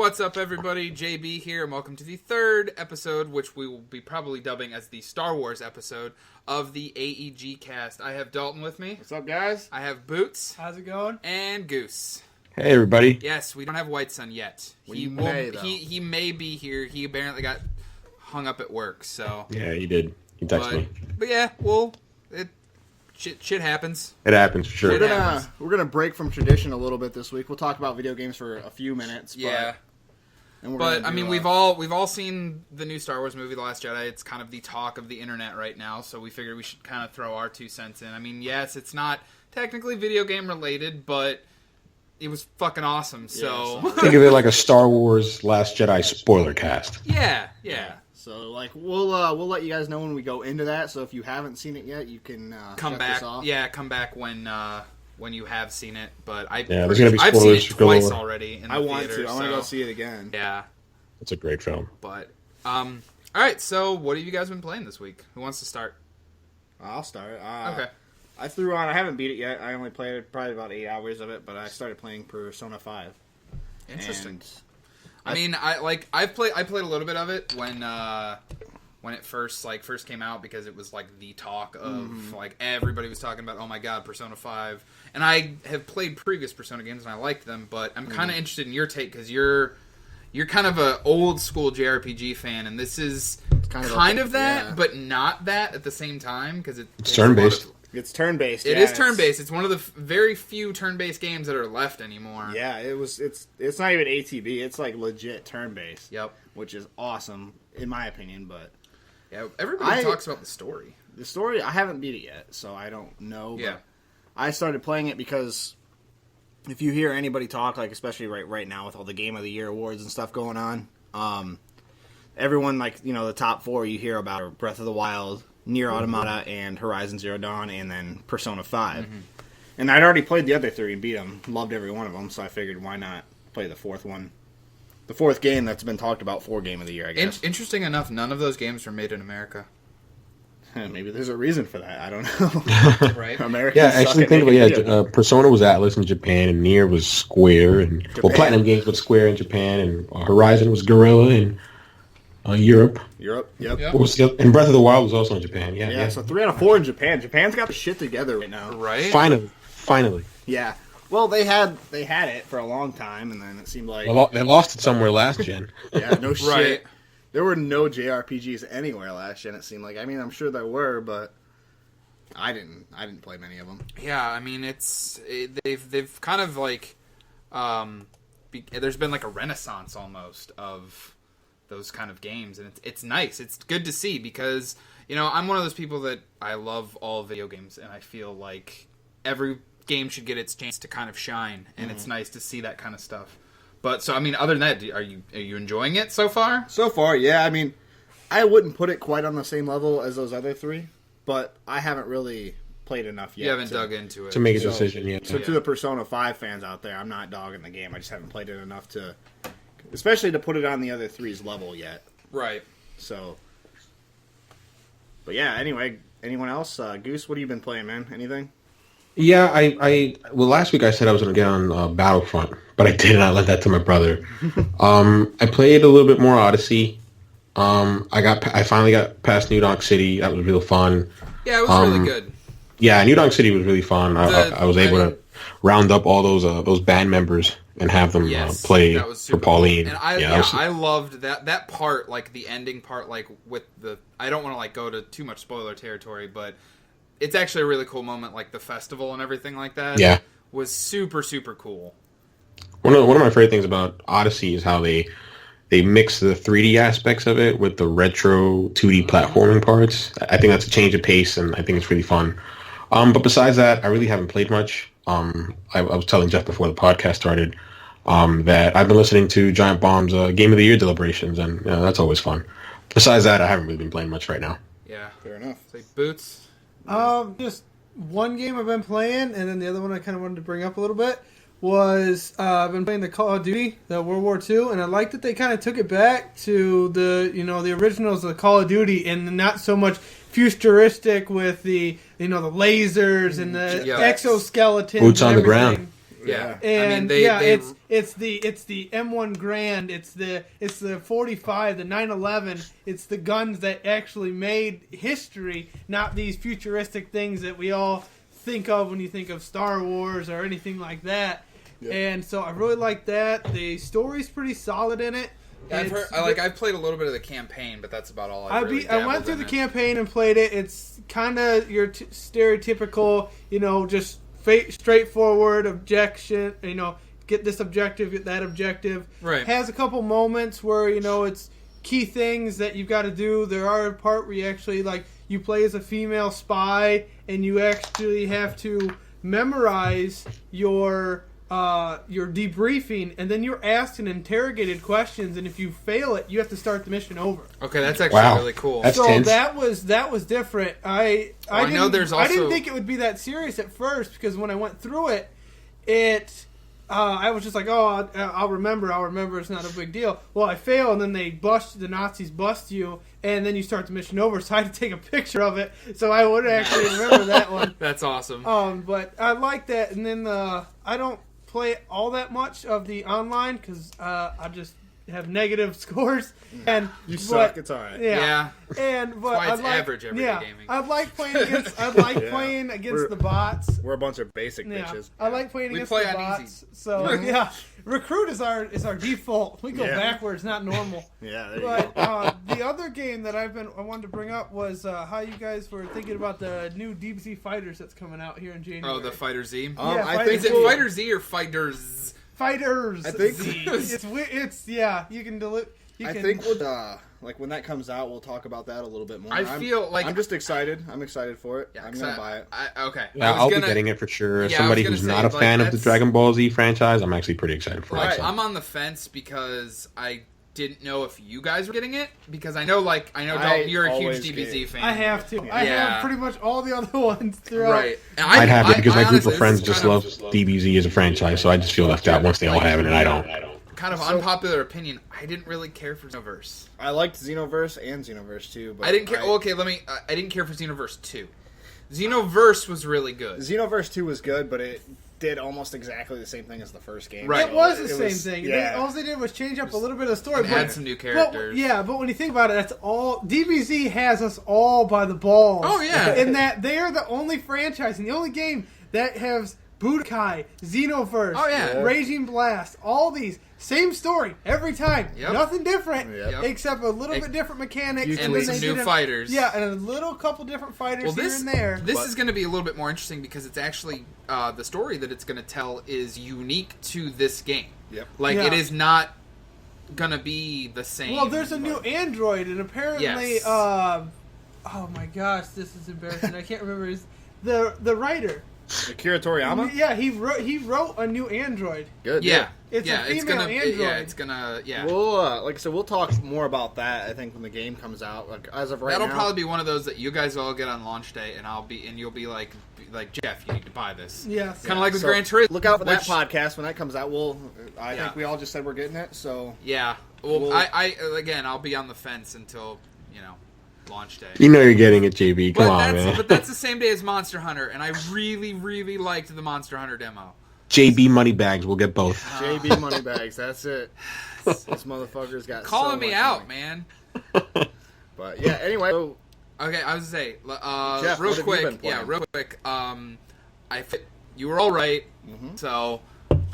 What's up, everybody? JB here, and welcome to the third episode, which we will be probably dubbing as the Star Wars episode of the AEG cast. I have Dalton with me. What's up, guys? I have Boots. How's it going? And Goose. Hey, everybody. Yes, we don't have White Sun yet. He may be here. He apparently got hung up at work, so... Yeah, he did. He texted me. But yeah, shit happens. It happens, for sure. We're gonna break from tradition a little bit this week. We'll talk about video games for a few minutes. Yeah. But I mean, we've all seen the new Star Wars movie, The Last Jedi. It's kind of the talk of the internet right now, so we figured we should kind of throw our 2 cents in. I mean, yes, it's not technically video game related, but it was fucking awesome. So think of it like a Star Wars Last Jedi spoiler cast. Yeah. So we'll let you guys know when we go into that. So if you haven't seen it yet, you can come back. This off. Yeah, come back when you have seen it. But there's gonna be spoilers. I've seen it twice already. In the I want theater, to. I want to go see it again. Yeah, it's a great film. But all right. So what have you guys been playing this week? Who wants to start? I'll start. Okay. I threw on. I haven't beat it yet. I only played probably about 8 hours of it, but I started playing Persona 5. Interesting. I mean, I played a little bit of it when it first came out, because it was like the talk of like everybody was talking about, oh my god, Persona 5. And I have played previous Persona games and I liked them, but I'm kind of interested in your take, because you're kind of an old school JRPG fan, and this is kind of that, yeah, but not that at the same time, because it's turn-based. It's turn-based. It is turn-based. It's one of the very few turn-based games that are left anymore. Yeah, it's not even ATB. It's like legit turn-based. Yep. Which is awesome, in my opinion, but... Yeah, everybody talks about the story. The story, I haven't beat it yet, so I don't know. Yeah. But I started playing it because if you hear anybody talk, like especially right now with all the Game of the Year awards and stuff going on, everyone, like, you know, the top 4 you hear about are Breath of the Wild, Nier Automata, and Horizon Zero Dawn, and then Persona 5. Mm-hmm. And I'd already played the other 3 and beat them. Loved every one of them, so I figured why not play the 4th one. The 4th game that's been talked about for Game of the Year, I guess. Interesting enough, none of those games were made in America. Maybe there's a reason for that. I don't know. Right? Americans yeah, actually, think about it. Persona was Atlas in Japan, and Nier was Square, and Platinum Games was Square in Japan, and Horizon was Guerrilla in Europe. Yep. And Breath of the Wild was also in Japan. Yeah. So 3 out of 4 in Japan. Japan's got the shit together right now. Right? Finally. Yeah. Well, they had it for a long time, and then it seemed like they lost it somewhere last gen. Yeah, no shit. Right. There were no JRPGs anywhere last gen. It seemed like. I mean, I'm sure there were, but I didn't play many of them. Yeah, I mean, they've kind of like there's been like a renaissance almost of those kind of games, and it's nice. It's good to see, because, you know, I'm one of those people that I love all video games, and I feel like every game should get its chance to kind of shine, and it's nice to see that kind of stuff. But so, I mean, other than that, are you enjoying it so far? So far, yeah. I mean, I wouldn't put it quite on the same level as those other 3, but I haven't really played enough yet. You haven't dug into it to make a decision yet. So to the Persona 5 fans out there, I'm not dogging the game. I just haven't played it enough to, especially to put it on the other 3's level yet. Right. So, but yeah. Anyway, anyone else? Goose, what have you been playing, man? Anything? Yeah, well, last week I said I was going to get on Battlefront, but I did not. Let that to my brother. I played a little bit more Odyssey. I finally got past New Donk City. That was real fun. Yeah, it was really good. Yeah, New Donk City was really fun. I was able to round up all those band members and have them play for Pauline. Cool. And I loved that part, like the ending part, like with the. I don't want to like go to too much spoiler territory, but it's actually a really cool moment, like the festival and everything like that. Yeah, was super, super cool. One of my favorite things about Odyssey is how they mix the 3D aspects of it with the retro 2D platforming parts. I think that's a change of pace, and I think it's really fun. But besides that, I really haven't played much. I was telling Jeff before the podcast started that I've been listening to Giant Bomb's Game of the Year deliberations, and that's always fun. Besides that, I haven't really been playing much right now. Yeah, fair enough. Say Boots. Just one game I've been playing, and then the other one I kind of wanted to bring up a little bit was I've been playing the Call of Duty, the World War II, and I like that they kind of took it back to the originals of Call of Duty, and not so much futuristic with the lasers and the exoskeletons. Boots on the ground. Yeah. And they it's the M1 Grand, it's the 45, the 911. It's the guns that actually made history, not these futuristic things that we all think of when you think of Star Wars or anything like that. Yep. And so I really like that. The story's pretty solid in it. I've played a little bit of the campaign, but that's about all I went through the campaign and played it. It's kind of your stereotypical, just straightforward objection. Get this objective, get that objective. Right. Has a couple moments where it's key things that you've got to do. There are a part where you actually you play as a female spy, and you actually have to memorize your debriefing, and then you're asked and interrogated questions, and if you fail it, you have to start the mission over. Okay, that's actually really cool. That's so tense. that was different. I didn't think it would be that serious at first, because when I went through it I was just like, oh, I'll remember. It's not a big deal. Well, I fail, and then the Nazis bust you, and then you start the mission over. So I had to take a picture of it, so I would actually remember that one. That's awesome. But I like that, and then I don't play all that much of the online because I just have negative scores. And you suck. It's all right. Yeah. But that's why it's average everyday gaming. I like playing against. Playing against the bots. We're a bunch of basic bitches. I like playing against the bots. Easy. So recruit is our default. We go backwards, not normal. Yeah. The other game that I wanted to bring up was how you guys were thinking about the new DBZ Fighters that's coming out here in January. Oh, the Fighter Z. Is it Fighter Z or Fighters? Fighters. I think it's you can deliver. I think when that comes out, we'll talk about that a little bit more. I'm just excited. I'm excited for it. Yeah, I'm gonna buy it. Okay. Yeah, I'll be getting it for sure. As somebody who's not a fan of the Dragon Ball Z franchise, I'm actually pretty excited for it. I'm on the fence because I didn't know if you guys were getting it, because I know Dalton, you're a huge DBZ fan. I have to. I have pretty much all the other ones throughout. Right. I'd have it because my group of friends just love DBZ as a franchise, so I just feel left out once they all have it, and I don't. Kind of unpopular opinion. I didn't really care for Xenoverse. I liked Xenoverse and Xenoverse 2, but I didn't care. I didn't care for Xenoverse 2. Xenoverse was really good. Xenoverse 2 was good, but it did almost exactly the same thing as the first game. Right. It was the same thing. Yeah. All they did was change up a little bit of the story. Add some new characters. But when you think about it, that's all. DBZ has us all by the balls. Oh, yeah. In that they are the only franchise and the only game that has Budokai, Xenoverse, Raging Blast, all these. Same story every time. Yep. Nothing different, Yep. except a little bit different mechanics. And with some new fighters. Yeah, and a couple different fighters here and there. This is going to be a little bit more interesting because it's actually the story that it's going to tell is unique to this game. Yep. It is not going to be the same. Well, there's a new android, and apparently, Yes. oh my gosh, this is embarrassing. I can't remember the writer. Akira Toriyama? Yeah, he wrote a new android. Good. Yeah. It's a female android. We'll like I said, we'll talk more about that. I think when the game comes out. As of right That'll now, probably be one of those that you guys all get on launch day, and you'll be like Jeff, you need to buy this. Yes. Kind of like with Gran Turismo. Look out for that podcast when that comes out. I think we all just said we're getting it. So yeah. Well, I'll be on the fence until launch day. You know you're getting it, JB. Come on, man. But that's the same day as Monster Hunter, and I really, really liked the Monster Hunter demo. JB Moneybags, we'll get both. JB Moneybags, that's it. This motherfucker's got calling so me much out, money. man. But yeah, anyway. So, okay, I was gonna say, Jeff, real quick. You were all right. Mm-hmm. So,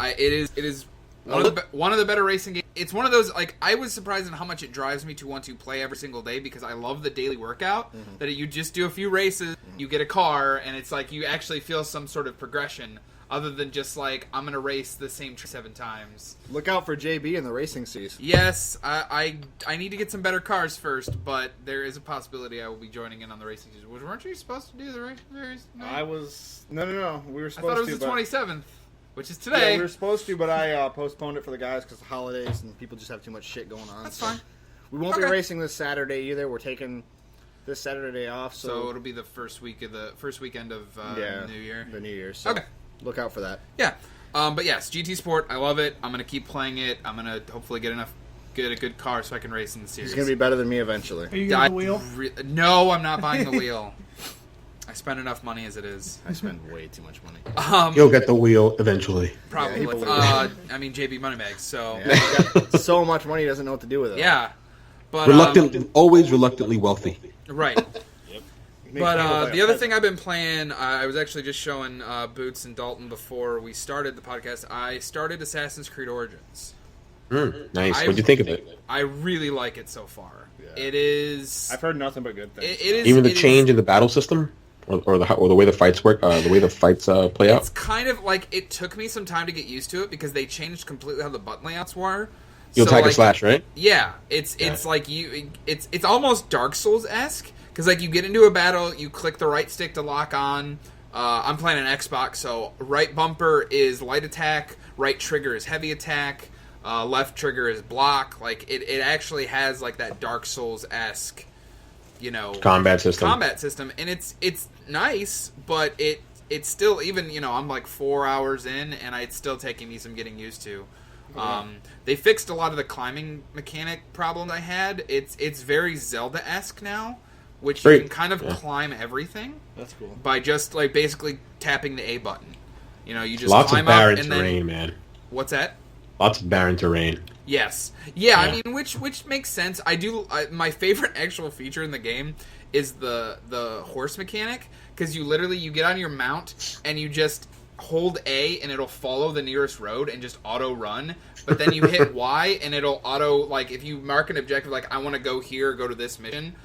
it is one of the better racing games. It's one of those, I was surprised at how much it drives me to want to play every single day because I love the daily workout. Mm-hmm. That you just do a few races, you get a car, and it's like you actually feel some sort of progression other than just I'm going to race the same 7 times. Look out for JB in the racing series. Yes, I need to get some better cars first, but there is a possibility I will be joining in on the racing series. Weren't you supposed to do the race? No? I was... No. We were supposed to. I thought it was the 27th. Which is today. Yeah, we were supposed to, but I postponed it for the guys because of the holidays and people just have too much shit going on. That's fine. We won't be racing this Saturday either. We're taking this Saturday off, so it'll be the first weekend of New Year. The New Year. So look out for that. Yeah, but yes, GT Sport. I love it. I'm gonna keep playing it. I'm gonna hopefully get a good car so I can race in the series. He's gonna be better than me eventually. Are you getting the wheel? No, I'm not buying the wheel. I spend enough money as it is. I spend way too much money. You'll get the wheel eventually. Probably. Yeah, he believes I mean, JB Moneybags. So Yeah, he got so much money, he doesn't know what to do with it. yeah. But Always reluctantly wealthy. right. But the other thing I've been playing, I was actually just showing Boots and Dalton before we started the podcast. I started Assassin's Creed Origins. Nice. What'd you think of it? I really like it so far. Yeah. It is. I've heard nothing but good things. It is Even the it change is, in the battle system, or the way the fights work, the way the fights play out. It's kind of like it took me some time to get used to it because they changed completely how the button layouts were. You'll attack and slash, right? Yeah, it's like it's almost Dark Souls esque because like you get into a battle, you click the right stick to lock on. I'm playing an Xbox, so right bumper is light attack, right trigger is heavy attack, left trigger is block. Like it actually has like that Dark Souls esque, Combat system, and it's nice, but it's still even I'm like 4 hours in, and it's still taking me some getting used to. They fixed a lot of the climbing mechanic problem I had. It's very Zelda-esque now, which you can kind of climb everything. That's cool. By just like basically tapping the A button. You just lots climb of barren up and terrain, then, man. What's that? Lots of barren terrain. Yes. Yeah, I mean, which makes sense. My favorite actual feature in the game is the horse mechanic, because you get on your mount and you just hold A and it'll follow the nearest road and just auto run. But then you hit Y and it'll auto, like, if you mark an objective, like, I want to go here, go to this mission,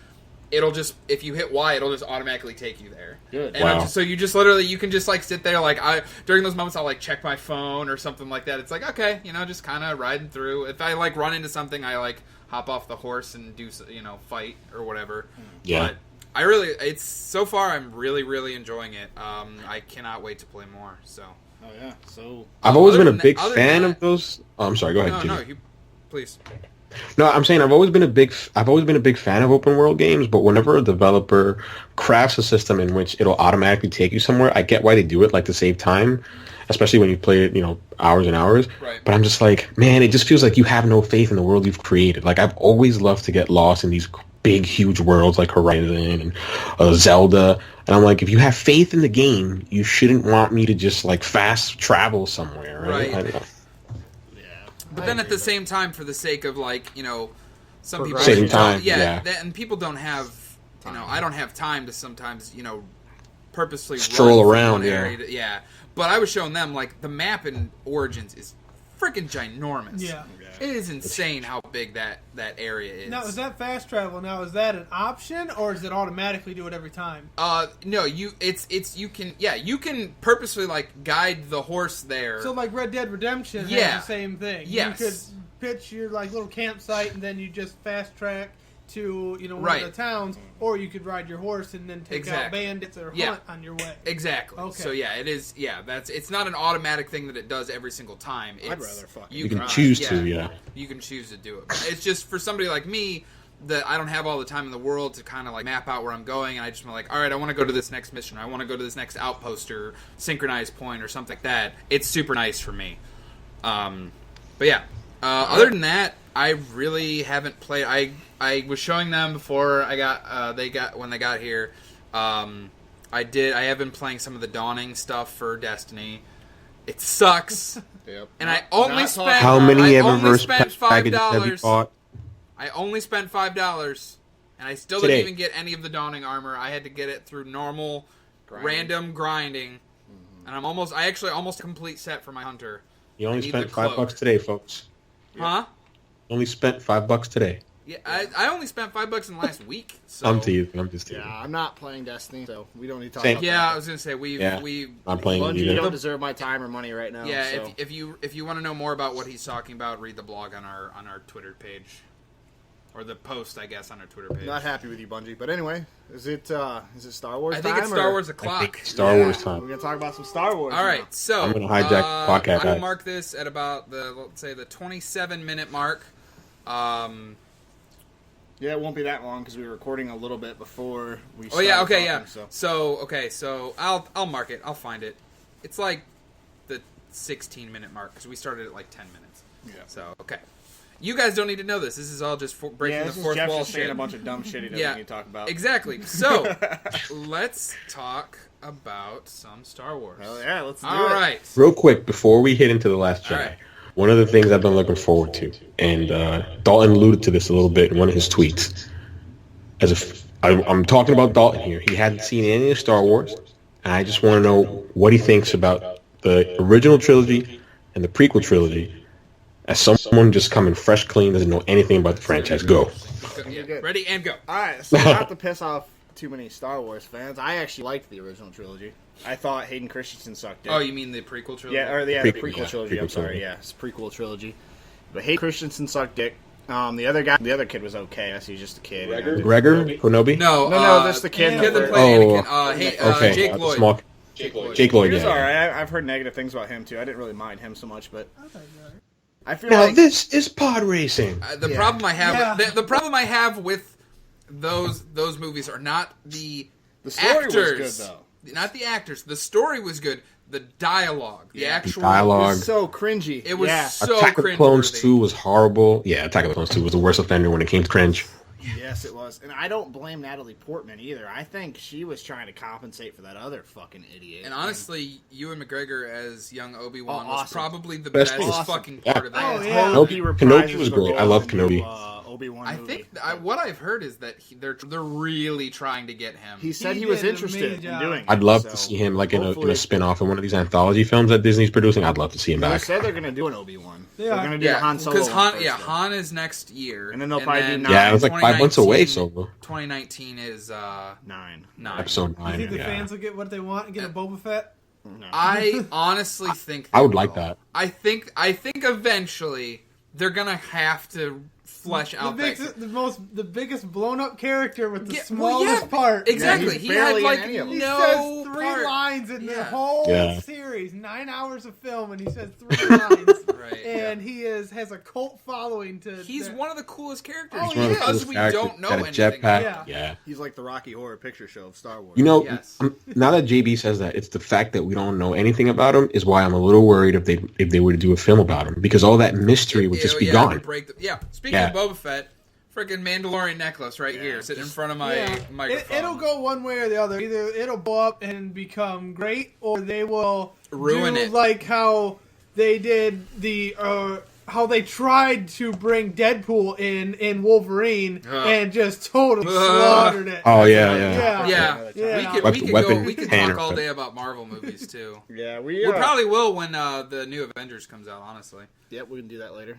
it'll just, if you hit Y, it'll just automatically take you there. Good. And so you just literally, you can just, like, sit there, like, during those moments, I'll, like, check my phone or something like that. It's like, okay, just kind of riding through. If I, like, run into something, I, like, hop off the horse and do, fight or whatever. Yeah. But so far, I'm really, really enjoying it. I cannot wait to play more, so. Oh, yeah. So I've always been a big fan of those. Oh, I'm sorry. Go ahead, No, Jimmy. please. No, I'm saying I've always been a big fan of open world games, but whenever a developer crafts a system in which it'll automatically take you somewhere, I get why they do it, like to save time, especially when you play it, hours and hours. Right. But I'm just like, man, it just feels like you have no faith in the world you've created. Like, I've always loved to get lost in these big, huge worlds like Horizon and Zelda. And I'm like, if you have faith in the game, you shouldn't want me to just, like, fast travel somewhere, right? I don't know. But then at the same time, for the sake of, like, some people... Saving time, yeah. And people don't have, I don't have time to sometimes, purposely stroll run from around, one area to, But I was showing them, like, the map in Origins is freaking ginormous. Yeah. It is insane how big that area is. Now, is that fast travel? Now, is that an option, or does it automatically do it every time? No, you can purposely, like, guide the horse there. So, like Red Dead Redemption has the same thing. Yes. You could pitch your, like, little campsite, and then you just fast track to, one Right. of the towns, or you could ride your horse and then take out bandits or hunt on your way. Exactly. Okay. So it is. Yeah, it's not an automatic thing that it does every single time. I'd rather fucking. You can choose to. You can choose to do it. But it's just for somebody like me that I don't have all the time in the world to kind of like map out where I'm going, and I just want like, all right, I want to go to this next mission, I want to go to this next outpost or synchronized point or something like that. It's super nice for me. But yeah. Other than that, I really haven't played. I was showing them before when they got here. I have been playing some of the Dawning stuff for Destiny. It sucks. Yep. And I only spent How many $5. packages have you bought? I only spent $5, and I still Today. didn't even get any of the Dawning armor. I had to get it through normal, random grinding, and I actually almost a complete set for my hunter. You only spent $5 today, folks. Huh? You only spent $5 today. Yeah, I only spent $5 in the last week. So. I'm teasing. I'm just teasing. Yeah, I'm not playing Destiny, so we don't need to talk Same. about Yeah, that. I was gonna say we I'm playing Bungie either. don't deserve my time or money right now. Yeah, so. if you want to know more about what he's talking about, read the blog on our Twitter page, or the post, I guess, on our Twitter page. Not happy with you, Bungie. But anyway, is it Star Wars time? I think it's Star Wars I o'clock. think Star Wars We're time. gonna talk about some Star Wars. All now. right, so I'm gonna hijack the podcast, I will guys. mark this at about the 27-minute mark. Yeah, it won't be that long because we were recording a little bit before we. Oh yeah, okay, talking, yeah. So. So I'll mark it. I'll find it. It's like the 16-minute mark because we started at like 10 minutes. Yeah. So okay. You guys don't need to know this. This is all just breaking the fourth wall just saying shit. a bunch of dumb shit he doesn't need to talk about. Exactly. So, let's talk about some Star Wars. Hell yeah, let's do it. All right. Real quick, before we hit into The Last Jedi, right. one of the things I've been looking forward to, and Dalton alluded to this a little bit in one of his tweets. I'm talking about Dalton here. He hadn't seen any of Star Wars, and I just want to know what he thinks about the original trilogy and the prequel trilogy. As someone just coming fresh, clean, doesn't know anything about the franchise. Go. Yeah. Ready and go. All right, so not to piss off too many Star Wars fans, I actually liked the original trilogy. I thought Hayden Christensen sucked it. Oh, you mean the prequel trilogy? The prequel trilogy. I'm sorry, it's prequel trilogy. But Hayden Christensen sucked dick. The other kid was okay. I see, just a kid. Gregor Kenobi? No, that's the kid. The kid that played Anakin. Jake Lloyd. Jake Lloyd. He was Yeah. alright. I've heard negative things about him too. I didn't really mind him so much, but I feel Now like this is pod racing. The problem I have, the problem I have with those movies are not the story actors. was good though. Not the actors. The story was good. The dialogue, the actual dialogue. It was so cringy. It was so Attack of the Clones cringeworthy. 2 was horrible. Yeah, Attack of the Clones 2 was the worst offender when it came to cringe. Yes, it was. And I don't blame Natalie Portman either. I think she was trying to compensate for that other fucking idiot. And honestly, Ewan McGregor as young Obi-Wan was awesome. probably the Best best awesome. fucking part of that. Oh, I yeah. hope he Kenobi was reprises the great. I role love in the new, Kenobi. Obi-Wan I movie. think what I've heard is that they're really trying to get him. He said He he was did an interested amazing in job. doing it. I'd love so to see him like in a hopefully- spin-off in one of these anthology films that Disney's producing. I'd love to see him They back. said they're going to do an Obi-Wan. Yeah. They're going to do a Han Solo because one first, though. Han is next year, And then they'll probably do 9. Yeah, it was like 5 months away, 2019 so 2019 is 9. 9. episode You 9. think the Yeah. fans will get what they want and get a Boba Fett? No. I honestly think I they would like will. that. I think eventually they're gonna have to flesh out The biggest blown up character with the Yeah, smallest part. Exactly. Yeah, he's he barely had in like any of them. He no says 3 part. lines in the Yeah. whole Yeah. series. 9 hours of film, and he says 3 lines. Right. And he has a cult following to. He's one of the coolest characters Oh, He's one of the because coolest we characters. don't know Got a anything. jetpack. Yeah. Yeah. He's like the Rocky Horror Picture Show of Star Wars. You know, Yes. now that JB says that, it's the fact that we don't know anything about him is why I'm a little worried if they were to do a film about him, because all that mystery would just be gone. Speaking of Boba Fett, freaking Mandalorian necklace right here, sitting in front of my microphone. It'll go one way or the other. Either it'll blow up and become great, or they will Ruin do it. like how they did how they tried to bring Deadpool in Wolverine and just totally slaughtered it. Oh yeah. Yeah. Yeah, Yeah. we could Tanner. talk all day about Marvel movies too. Yeah, We probably will when the new Avengers comes out. Honestly, Yep, we can do that later.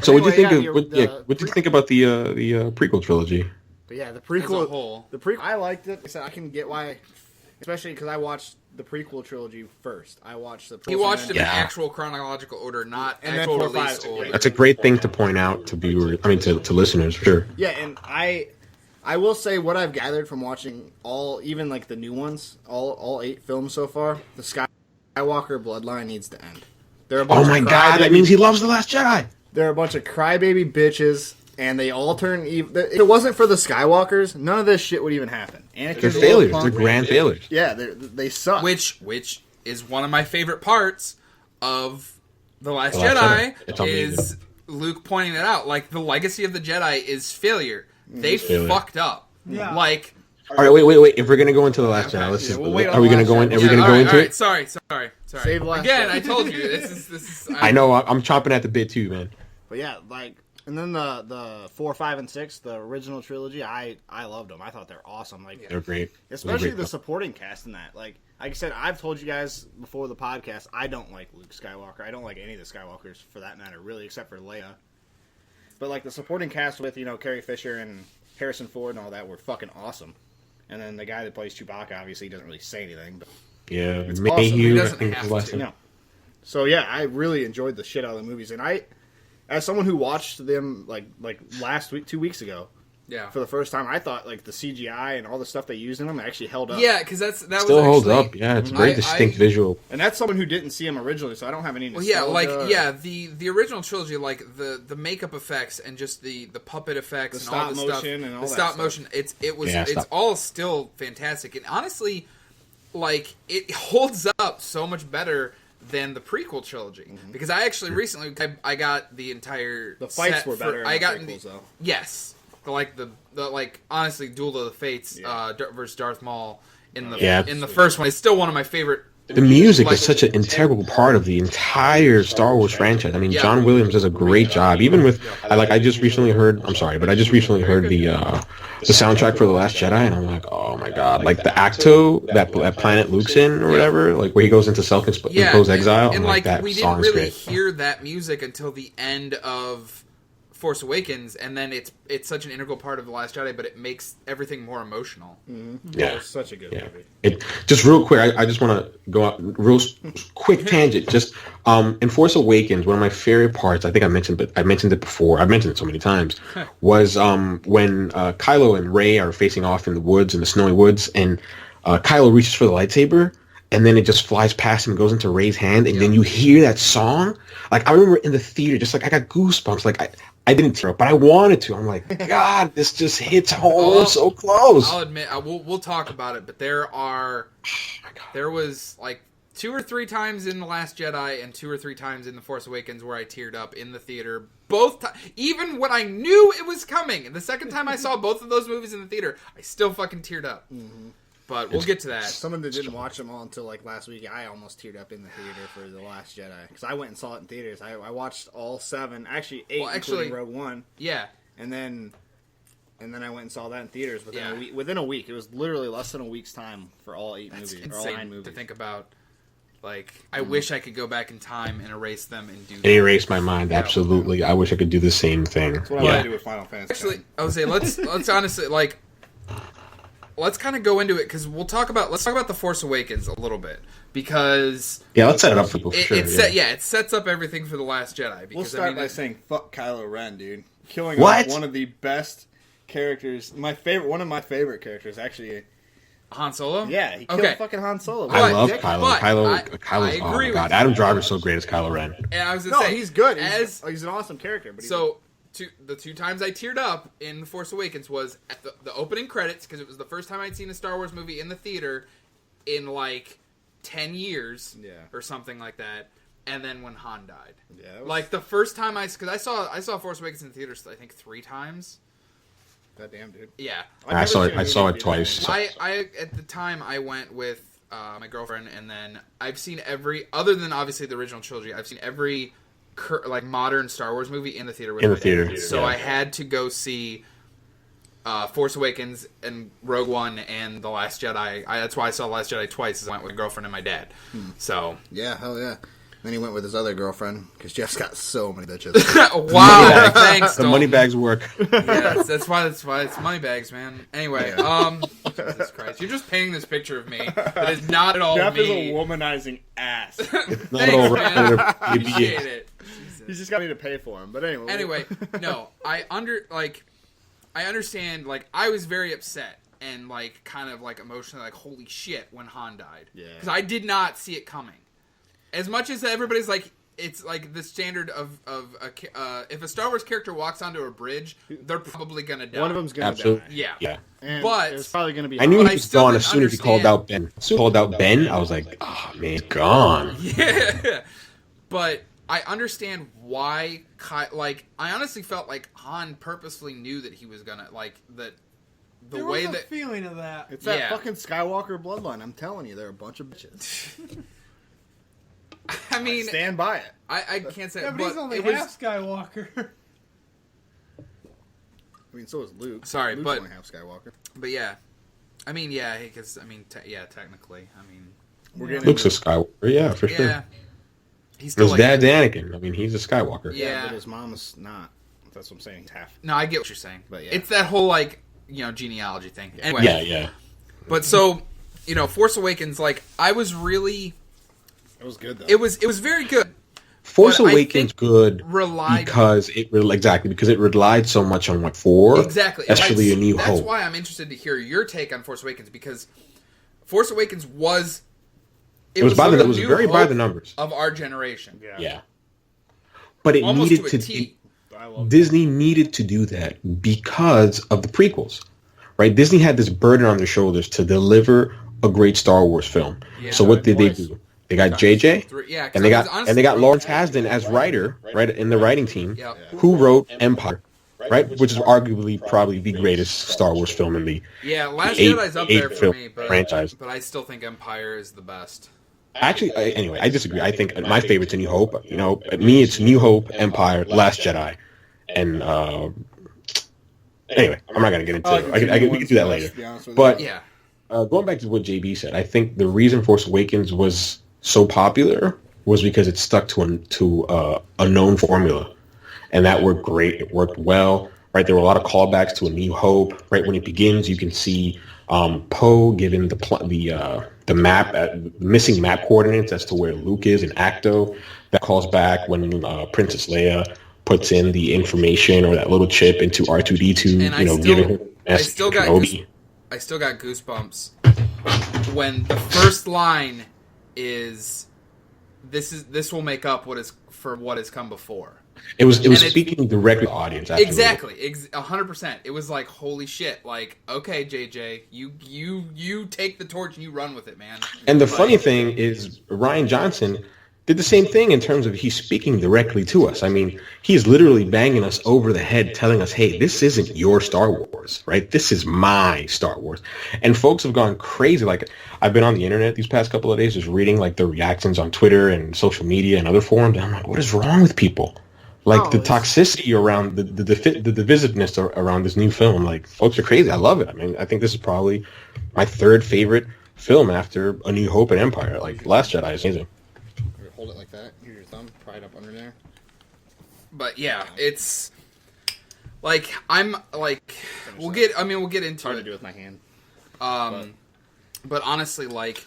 So what do you think? Anyway, What do you think about the prequel trilogy? But yeah, the as a prequel. whole. The prequel. I liked it. I said I can get why, especially because I watched the prequel trilogy first. I watched the. He watched them Yeah. in actual chronological order, not And then actual 4, release 5, order. That's a great thing to point out to viewers. I mean, to listeners, for sure. Yeah, and I will say what I've gathered from watching even like the new ones, all 8 films so far. The Skywalker bloodline needs to end. They're a bunch Oh my of god, that crybaby- means he loves the Last Jedi. They're a bunch of crybaby bitches, and they all turn evil. If it wasn't for the Skywalkers, none of this shit would even happen. They're Anakin's a little failures. punk. They're grand failures. Yeah, they suck. Which is one of my favorite parts of The Last The Last Jedi, Jedi. It's is amazing. Luke pointing it out. Like, the legacy of the Jedi is failure. They failure. fucked up. Yeah. Like, All right, wait. If we're gonna go into the Last Jedi, let's just. we'll wait on Are we the gonna Last go in? Jedi. Are we gonna all go right, into all right, it? Sorry. Save the Last Again, Jedi. I told you this is. I know. I'm chomping at the bit too, man. But yeah, like, and then the 4, 5, and 6, the original trilogy, I loved them. I thought they're awesome. Like, They're great. especially They're the great. supporting cast in that. Like I said, I've told you guys before the podcast, I don't like Luke Skywalker. I don't like any of the Skywalkers for that matter, really, except for Leia. But like the supporting cast with Carrie Fisher and Harrison Ford and all that were fucking awesome. And then the guy that plays Chewbacca obviously doesn't really say anything, but Yeah, It's Mayhew. awesome. He I doesn't think, have was the last to. one. no. So yeah, I really enjoyed the shit out of the movies, and as someone who watched them like last week, 2 weeks ago, Yeah. for the first time, I thought like the CGI and all the stuff they used in them actually held up. Yeah, because that Still was holds actually, up. Yeah, it's a very distinct visual. And that's someone who didn't see them originally, so I don't have any Well, yeah, nostalgia. the original trilogy, like the makeup effects and just the puppet effects The and all the stop stuff, motion and all the that stop stuff. motion. It's stop. all still fantastic, and honestly, like it holds up so much better than the prequel trilogy because I actually recently I got the entire The fights set were better. I got in the prequels, though. yes, the like honestly Duel of the Fates versus Darth Maul in the first one is still one of my favorite. The music is such an integral part of the entire Star Wars franchise. I mean, John Williams does a great job. Even with, I just recently heard. I'm sorry, but I just recently heard the soundtrack for The Last Jedi, and I'm like, oh my god! Like the Acto that planet Luke's in or whatever, like where he goes into self-imposed exile. And like that we song didn't is really great. hear that music until the end of Force Awakens, and then it's such an integral part of The Last Jedi, but it makes everything more emotional. Yeah, It's such a good movie. It just real quick. I just want to go out real quick tangent. Just in Force Awakens, one of my favorite parts. I think I mentioned it before. I've mentioned it so many times. Was when Kylo and Rey are facing off in the woods, in the snowy woods, and Kylo reaches for the lightsaber, and then it just flies past him and goes into Rey's hand, and then you hear that song. Like I remember in the theater, just like I got goosebumps. Like I didn't tear up, but I wanted to. I'm like, God, this just hits home so close. I'll admit, we'll talk about it, but there was like 2 or 3 times in The Last Jedi and 2 or 3 times in The Force Awakens where I teared up in the theater. Both times, even when I knew it was coming. And the second time I saw both of those movies in the theater, I still fucking teared up. Mm-hmm. But we'll get to that. Someone that didn't watch them all until like last week, I almost teared up in the theater for The Last Jedi because I went and saw it in theaters. I watched all 7, actually 8, including Rogue One. Yeah, and then I went and saw that in theaters within a week. Within a week, it was literally less than a week's time for all 8 movies. Insane or all 9 movies. to think about. Like, I wish I could go back in time and erase them and do. It erased my mind. Absolutely, I wish I could do the same thing. That's what I want to do with Final Fantasy. Actually, I would say let's honestly like. Let's kind of go into it because let's talk about The Force Awakens a little bit because let's set it up for people. It sets up everything for The Last Jedi. Because, we'll start by saying fuck Kylo Ren, dude. Killing what? Off one of the best characters. One of my favorite characters, actually. Han Solo. Yeah, he killed fucking Han Solo. I love Kylo. Kylo's oh my god, Adam Driver's so great as Kylo Ren. And I was gonna say he's good. He's an awesome character. But the 2 times I teared up in The Force Awakens was at the opening credits because it was the first time I'd seen a Star Wars movie in the theater in like 10 years or something like that. And then when Han died. Yeah. Like the first time because I saw Force Awakens in theaters I think 3 times. God damn, dude. Yeah. I saw it twice. I at the time I went with my girlfriend, and then I've seen other than obviously the original trilogy, I've seen every modern Star Wars movie in the theater. So I had to go see Force Awakens and Rogue One and The Last Jedi. That's why I saw The Last Jedi twice. Is I went with my girlfriend and my dad. So yeah, hell yeah. Then he went with his other girlfriend because Jeff's got so many bitches. Wow, thanks. The money bags work. Yes, that's why it's money bags, man. Anyway, Jesus Christ, you're just painting this picture of me that is not at all Jeff me. is a womanizing ass. Thanks, man. Appreciate it. He's just got me to pay for him. But anyway, no, I understand. Like, I was very upset and like kind of like emotionally like holy shit when Han died. Yeah, because I did not see it coming. As much as everybody's like, it's like the standard of if a Star Wars character walks onto a bridge, they're probably gonna die. One of them's gonna die. Yeah. And but it's probably gonna be. I knew he was gone as soon as he called out Ben. I was like, oh man, gone. Yeah. But I understand why. I honestly felt like Han purposefully knew that he was gonna that. The there way was a that feeling of that. It's that fucking Skywalker bloodline. I'm telling you, they're a bunch of bitches. I mean, stand by it. I can't say. Yeah, but he's only half Skywalker. I mean, so is Luke. Sorry, Luke's but only half Skywalker. But yeah, I mean, yeah, because technically, I mean, Luke's a Skywalker. Yeah, for sure. Yeah, he's still his dad's Anakin. I mean, he's a Skywalker. Yeah, but his mom's not. That's what I'm saying. He's half. No, I get what you're saying. But yeah, it's that whole genealogy thing. Yeah. Anyway, yeah. But so, Force Awakens, I was really. It was good though. It was very good. Force Awakens good because it relied so much on 4. Exactly. Especially A New Hope. That's why I'm interested to hear your take on Force Awakens because Force Awakens was very by the numbers of our generation. Yeah. But it almost needed to a to T. Disney needed to do that because of the prequels. Right? Disney had this burden on their shoulders to deliver a great Star Wars film. Yeah, so what did they do? They got JJ, Yeah, and they got Lawrence Kasdan as writer, right, in the writing team, Yep. who wrote Empire, right, which is arguably probably the greatest Star Wars film in the Last eight- Jedi's up eight there for film me, franchise. but I still think Empire is the best. Actually, anyway, I disagree. I think my favorite's A New Hope. You know, me, it's New Hope, Empire, Last Jedi, and anyway, I'm not gonna get into it. We can do that later. But Yeah. going back to what JB said, I think the reason Force Awakens was so popular was because it stuck to a known formula, and that worked great. It worked well, right? There were a lot of callbacks to A New Hope. Right when it begins, you can see Poe giving the map, missing map coordinates as to where Luke is in Acto. That calls back when Princess Leia puts in the information or that little chip into R2D2, giving her I still got goosebumps when the first line is this will make up what has come before. It was speaking directly to the audience. Exactly, 100%. It was like, holy shit! Like, okay, JJ, you take the torch and you run with it, man. And the funny thing is, Rian Johnson did the same thing in terms of he's speaking directly to us. I mean, he's literally banging us over the head, telling us, "Hey, this isn't your Star Wars, right? This is my Star Wars." And folks have gone crazy. Like, I've been on the internet these past couple of days, just reading like the reactions on Twitter and social media and other forums. And I'm like, what is wrong with people? Like the toxicity around the divisiveness around this new film, like folks are crazy. I love it. I mean, I think this is probably my third favorite film after A New Hope and Empire. Like Last Jedi is amazing. Hold it like that. Use your thumb. Pry it up under there. But yeah, it's like I'm like we'll get into It's hard it. to do with my hand. But honestly, like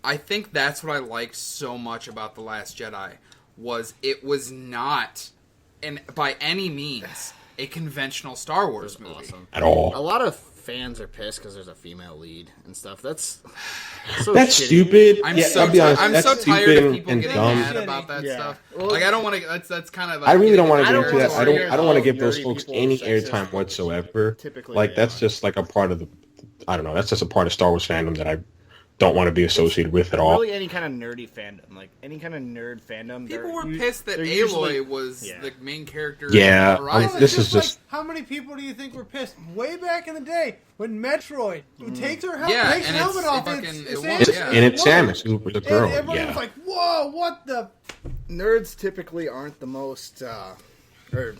I think that's what I liked so much about The Last Jedi was it was not. And by any means, a conventional Star Wars movie. Awesome. At all. A lot of fans are pissed because there's a female lead and stuff. That's so That's shitty. stupid. I'm Yeah, so I'll be honest, I'm that's so tired of stupid people and getting dumb. mad about that Yeah. stuff. Well, Like I don't want to. That's kind of. Like, I really don't want to I get don't into that. want I to don't want to hear give those nerdy folks people any sexist. airtime whatsoever. Typically Like they that's are. just like a part of the. I don't know. That's just a part of Star Wars fandom that I don't want to be associated with at all. Really, any kind of nerdy fandom, like any kind of nerd fandom. people were pissed that Aloy was the main character. Yeah, of Horizon. this is just. How many people do you think were pissed way back in the day when Metroid takes her Yeah, takes and her helmet it's off? fucking- It's it Samus. was, yeah. And it's Samus, who was a girl. And everyone Yeah. was like, "Whoa, what the?" Nerds typically aren't the most, they're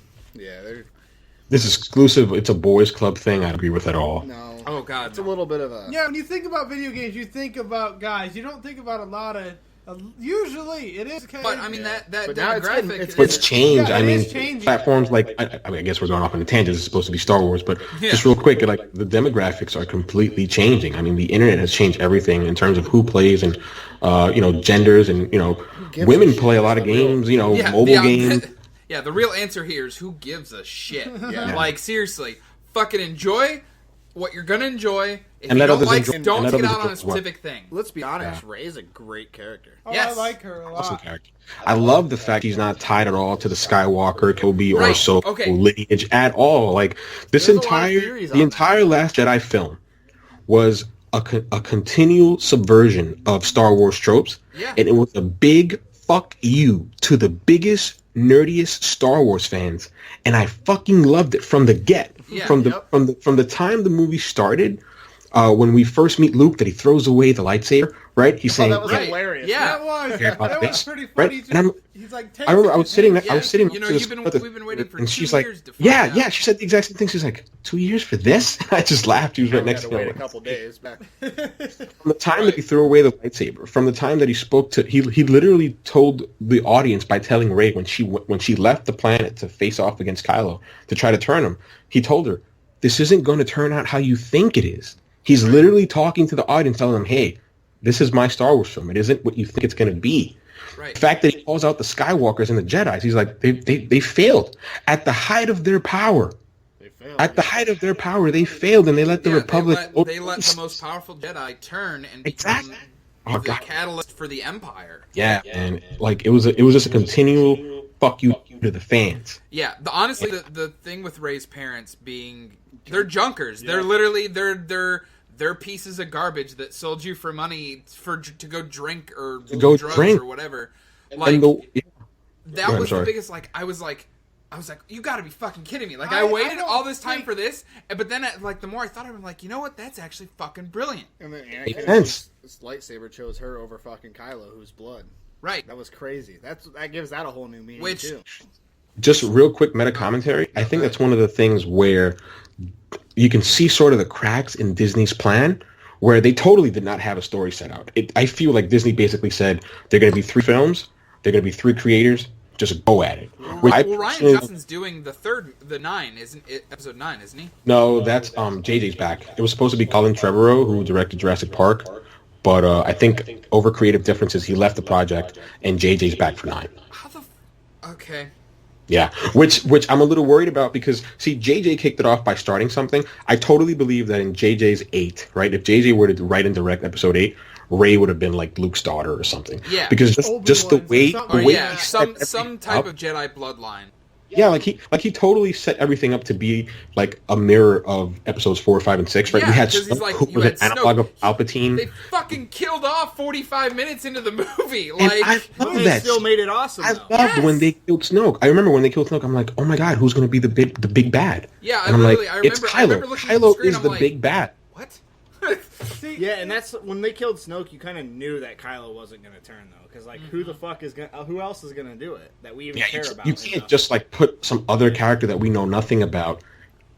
This is exclusive. It's a boys' club thing. I agree with it all. no. Oh god, It's a little bit of a Yeah, when you think about video games, you think about guys. You don't think about a lot of. Usually, it is. But I mean that But now it's demographic. getting- it's But it's changed. Yeah, I it mean, is changing. platforms like I guess we're going off on a tangent. It's supposed to be Star Wars, but just real quick, like the demographics are completely changing. I mean, the internet has changed everything in terms of who plays and genders and women play a lot of games. Mobile games. Yeah, the real answer here is who gives a shit. Yeah. Like seriously, fucking enjoy what you're gonna enjoy. If And you let don't others like, enjoy- don't and let get others out on a enjoy as well. specific thing. Let's be honest, Rey's a great character. Oh, Yes. I like her a Awesome lot. character. I love the fact he's not tied at all to the Skywalker, Kobe, or Right, Solo okay. lineage at all. Like this There's a lot of entire theories on the entire Last Jedi film was a continual subversion of Star Wars tropes, Yeah. and it was a big fuck you to the biggest nerdiest Star Wars fans, and I fucking loved it from the get. Yeah, from the time the movie started, when we first meet Luke, that he throws away the lightsaber, right? He's saying, that was Right. hilarious. Yeah. That was this, pretty funny. right? He's And I'm- he's like, I remember I was sitting Yeah, next to you've this been- mother, we've been waiting for and 2 she's like, years to find out. yeah, she said the exact same thing. She's like, 2 years for this? I just laughed. She was right We had next to to wait me. a couple days back. From the time that he threw away the lightsaber, from the time that he spoke to, he literally told the audience by telling Rey when she left the planet to face off against Kylo to try to turn him, he told her, this isn't going to turn out how you think it is. He's literally talking to the audience, telling them, hey, this is my Star Wars film. It isn't what you think it's going to be. Right. The fact that he calls out the Skywalkers and the Jedis, he's like, they failed. At the height of their power. They failed. At the height of their power, they failed, and they let the Yeah, Republic... They let the most powerful Jedi turn and Exactly. become Oh, the God. catalyst for the Empire. Yeah, and like it was just a continual fuck you to the fans. Yeah, honestly, the thing with Rey's parents being they're junkers. They're literally they're they're pieces of garbage that sold you for money to go drink or go drugs drink. or whatever. Like that was the biggest. Like I was like, you got to be fucking kidding me! Like I waited all this time for this, but then like the more I thought, I'm like, you know what? That's actually fucking brilliant. And then sense. this lightsaber chose her over fucking Kylo, who's blood. Right. That was crazy. That gives that a whole new meaning too. Just real quick meta commentary. I think that's one of the things where you can see sort of the cracks in Disney's plan, where they totally did not have a story set out. I feel like Disney basically said they're going to be 3 films, they're going to be 3 creators, just go at it. Well, Ryan Johnson's doing the 9, isn't it? Episode 9, isn't he? No, that's JJ's back. It was supposed to be Colin Trevorrow, who directed Jurassic Park, but I think over creative differences, he left the project, and JJ's back for 9. Okay. Yeah, which I'm a little worried about because, see, JJ kicked it off by starting something. I totally believe that in JJ's 8, right, if JJ were to write and direct episode 8, Rey would have been like Luke's daughter or something. Yeah. Because just the way... some type of Jedi bloodline. Yeah, like he totally set everything up to be like a mirror of episodes 4, 5, and 6, right? Yeah, we had Snoke, who was an analog of Palpatine. They fucking killed off 45 minutes into the movie. And I love They that. still made it awesome. I loved when they killed Snoke. I remember when they killed Snoke. I'm like, oh my god, who's going to be the big bad? Yeah, and I'm like, it's I remember Kylo. looking at the Kylo screen, is I'm the like, big bad. What? Yeah, and that's when they killed Snoke. You kind of knew that Kylo wasn't going to turn though, because like, who the fuck is who else is going to do it that we even care about? You can't just like put some other character that we know nothing about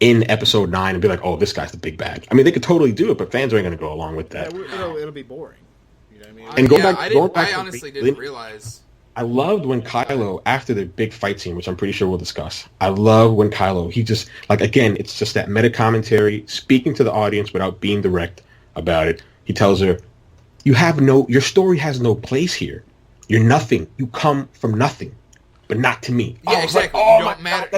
in episode 9 and be like, oh, this guy's the big bad. I mean, they could totally do it, but fans aren't going to go along with that. Yeah, it'll be boring. You know what I mean? And going back I to honestly Rey, didn't realize. I loved when Kylo, after the big fight scene, which I'm pretty sure we'll discuss, I love when Kylo, he just, like, again, it's just that meta commentary, speaking to the audience without being direct about it. He tells her, your story has no place here. You're nothing. You come from nothing, but not to me. Yeah, exactly. Like,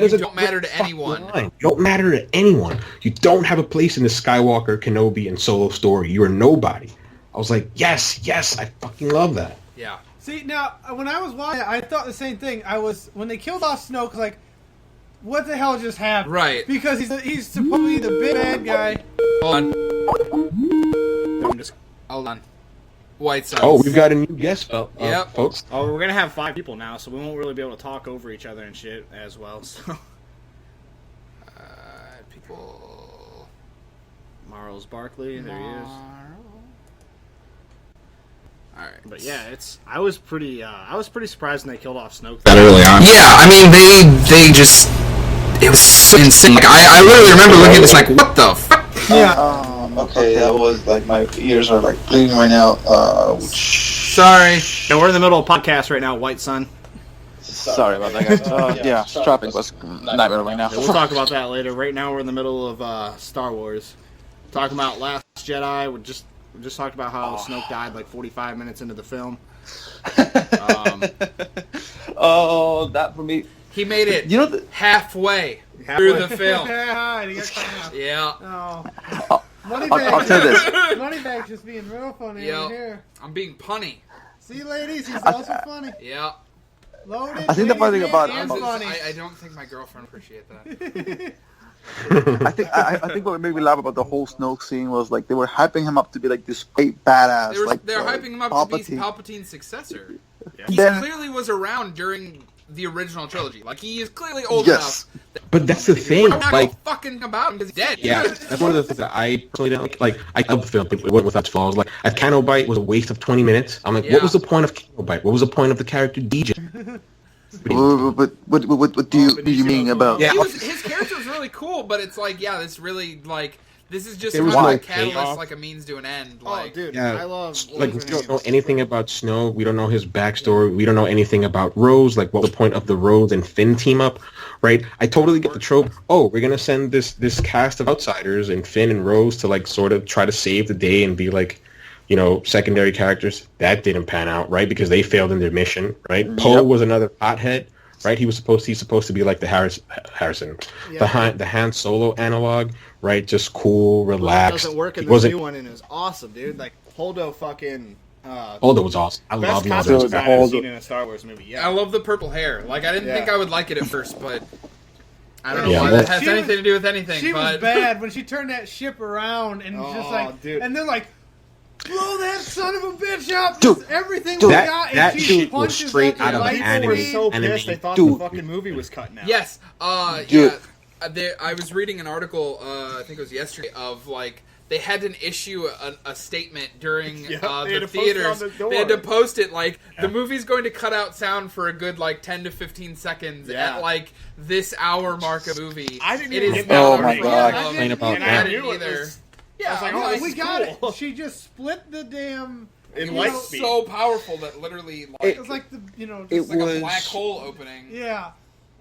You don't matter to anyone. You don't matter to anyone. You don't have a place in the Skywalker, Kenobi, and Solo story. You're nobody. I was like, yes, I fucking love that. Yeah. See, now, when I was watching it, I thought the same thing. When they killed off Snoke, like, what the hell just happened? Right. Because he's supposedly the big bad guy. Hold on. White Suns. Oh, we've got a new guest, Yep. folks. Oh, we're gonna have 5 people now, so we won't really be able to talk over each other and shit as well. So, People. Marles Barkley, there he is. All right. But yeah, I was pretty surprised when they killed off Snoke that early on. Yeah, I mean they just it was so insane. Like I literally remember looking at this like, what the fuck? Yeah. Okay, that was like my ears are like bleeding right now. Sorry. And we're in the middle of a podcast right now, White Sun. Sorry about that, guys. Yeah, traffic was nightmare right now. Yeah, we'll talk about that later. Right now, we're in the middle of Star Wars. Talking about Last Jedi. We just talked about how Snoke died like 45 minutes into the film. That for me. He made it. You know, halfway through the film. Yeah, and he got cut off. Yeah. Oh. Moneybag. I'll tell you this. Moneybag just being real funny Yep. over here. I'm being punny. See, ladies, he's also funny. Yeah. Loaded. I think the funny thing about and funny. I don't think my girlfriend appreciate that. I think what made me laugh about the whole Snoke scene was like they were hyping him up to be like this great badass. They're hyping him up to be Palpatine. Palpatine's successor. Yeah. He Then- clearly was around during the original trilogy. Like he is clearly old Yes. enough. But that's the thing. I'm not Like, gonna fucking about him because he's dead. yeah, that's one of the things that I personally don't like. I love the film. It went without flaws. Like, a Canobite was a waste of 20 minutes. I'm like, Yeah. what was the point of Canobite? What was the point of the character DJ? What do you mean about? Yeah. His character was really cool, but it's like, yeah, this is just There was kind of no a catalyst, payoff. like a means to an end. Oh, Like, dude, Yeah. I love. Like, we don't know anything about Snow. We don't know his backstory. We don't know anything about Rose. Like, what was the point of the Rose and Finn team up, right? I totally get the trope. Oh, we're gonna send this cast of outsiders and Finn and Rose to like sort of try to save the day and be like, you know, secondary characters. That didn't pan out, right? Because they failed in their mission, right? Poe was another pothead, right? He's supposed to be like the Harrison, the Han Solo analog, right? Just cool, relaxed. Doesn't work in He the wasn't. new one, and it was awesome, dude. Like Holdo fucking. Holdo was awesome. I Best love costume Holdo. design I've seen in a Star Wars movie. I Yeah. love the purple hair. Like, I didn't think Yeah. I would like it at first, but I don't know Yeah, why well- that has anything to do with anything. She but was bad when she turned that ship around and just like, dude. and they're like, blow that son of a bitch up! Dude, Just everything dude, we that- got, that and she shit was punches straight that out of light an anime. speed. so Anime. pissed they thought Dude. the fucking movie was cut now. Yes. Dude. I was reading an article, I think it was yesterday, of like they had to issue a statement during Yeah, they had the to post it on theaters. the door. They had to post it like the movie's going to cut out sound for a good like 10 to 15 seconds Yeah. at like this hour mark of movie. I didn't It even is get not that. Oh a my reflection God. of- Complain about I that. didn't I knew it either. was- Yeah, I was like, I'm oh, like, We It's got cool. it. She just split the damn. In it light was speed. so powerful that literally like It was like the It just like was- a black hole opening. yeah.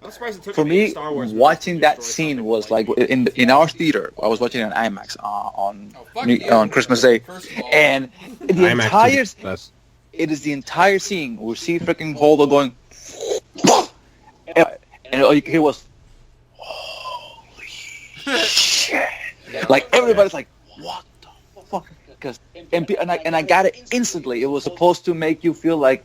I'm surprised it took For to me, Star Wars watching to that destroy scene something was like light. in our theater. I was watching it on IMAX Oh, fuck on you. Christmas Day, First of all. and the IMAX entire is the best. it is the entire scene. We see freaking Holdo going, and all you can hear was, "Holy shit!" Like everybody's like, "What the fuck?" Because and I got it instantly. It was supposed to make you feel like,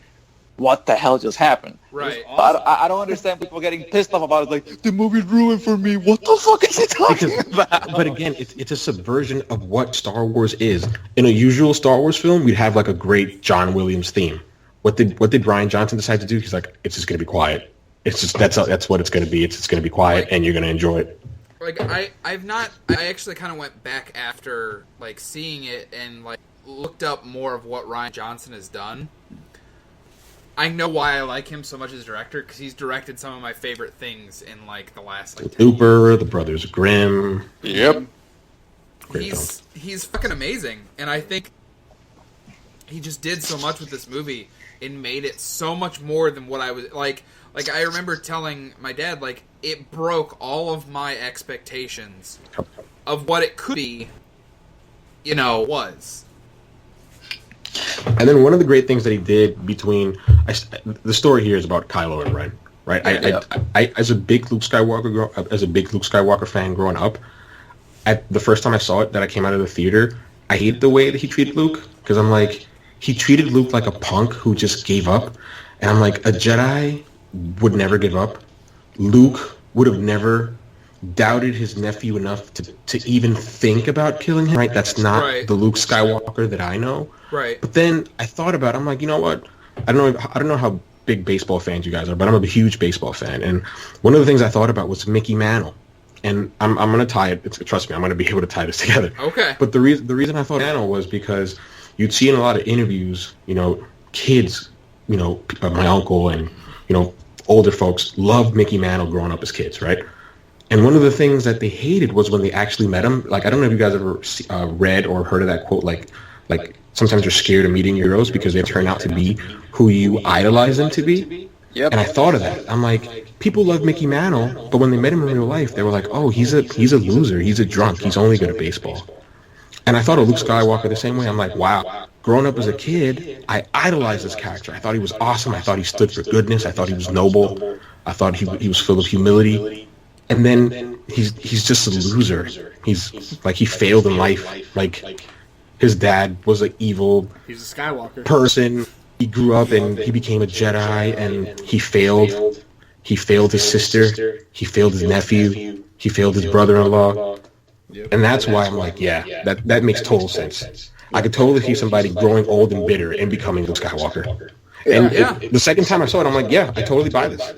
what the hell just happened? Right. But I don't understand people getting pissed off about it. Like, the movie ruined for me. What the fuck is he talking about? But again, it's a subversion of what Star Wars is. In a usual Star Wars film, we'd have like a great John Williams theme. What did Rian Johnson decide to do? He's like, it's just gonna be quiet. It's just that's what it's gonna be. It's gonna be quiet, and you're gonna enjoy it. Like I actually kind of went back after like seeing it and like looked up more of what Rian Johnson has done. I know why I like him so much as a director because he's directed some of my favorite things in like the last like 10 years. Looper, The Brothers Grimm. Yep. Great films. He's fucking amazing, and I think he just did so much with this movie and made it so much more than what I was like. Like I remember telling my dad, like it broke all of my expectations of what it could be. Was. And then one of the great things that he did between the story here is about Kylo and Ren, right? I as a big Luke Skywalker fan growing up, at the first time I saw it, that I came out of the theater, I hated the way that he treated Luke because I'm like, he treated Luke like a punk who just gave up, and I'm like, a Jedi would never give up. Luke would have never doubted his nephew enough to even think about killing him. Right? That's not Right. the Luke Skywalker that I know. Right. But then I thought about it. I'm like, you know what? I don't know how big baseball fans you guys are, but I'm a huge baseball fan. And one of the things I thought about was Mickey Mantle. And I'm going to tie it. Trust me, I'm going to be able to tie this together. Okay. But the reason I thought Mantle was because you'd see in a lot of interviews, kids, my uncle and, older folks loved Mickey Mantle growing up as kids, right? And one of the things that they hated was when they actually met him. Like, I don't know if you guys ever read or heard of that quote, like sometimes you're scared of meeting your heroes because they turn out to be who you idolize them to be. Yep. And I thought of that. I'm like, people love Mickey Mantle, but when they met him in real life, they were like, oh, he's a loser. He's a drunk. He's only good at baseball. And I thought of Luke Skywalker the same way. I'm like, wow, growing up as a kid, I idolized this character. I thought he was awesome. I thought he stood for goodness. I thought he was noble. I thought he was full of humility. And then he's just a loser. He's like, he failed in life. Like, his dad was an evil He's a Skywalker person. He grew up and he became a Jedi, and he failed. He failed his sister. He failed his nephew. He failed his brother-in-law. And that's why I'm like, yeah, that makes total sense. I could totally see somebody growing old and bitter and becoming Luke Skywalker. And the second time I saw it, I'm like, yeah, I totally buy this.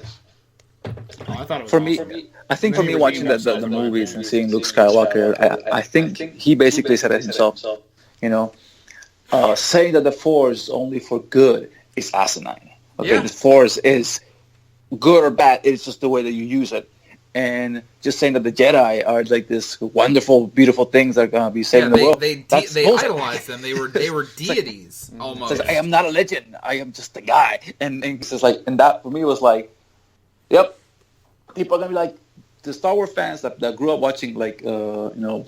I thought it was For me, awesome. I think for me, watching the movies and seeing Luke Skywalker, I think he basically said it himself. Saying that the Force is only for good is asinine. Okay, Yeah. the Force is good or bad. It's just the way that you use it. And just saying that the Jedi are like this wonderful, beautiful things that are gonna be saving the world. they that's bullshit. idolized them. They were deities almost. Says, I am not a legend. I am just a guy. And it's just like, and that for me was like, yep. People are gonna be like, the Star Wars fans that grew up watching like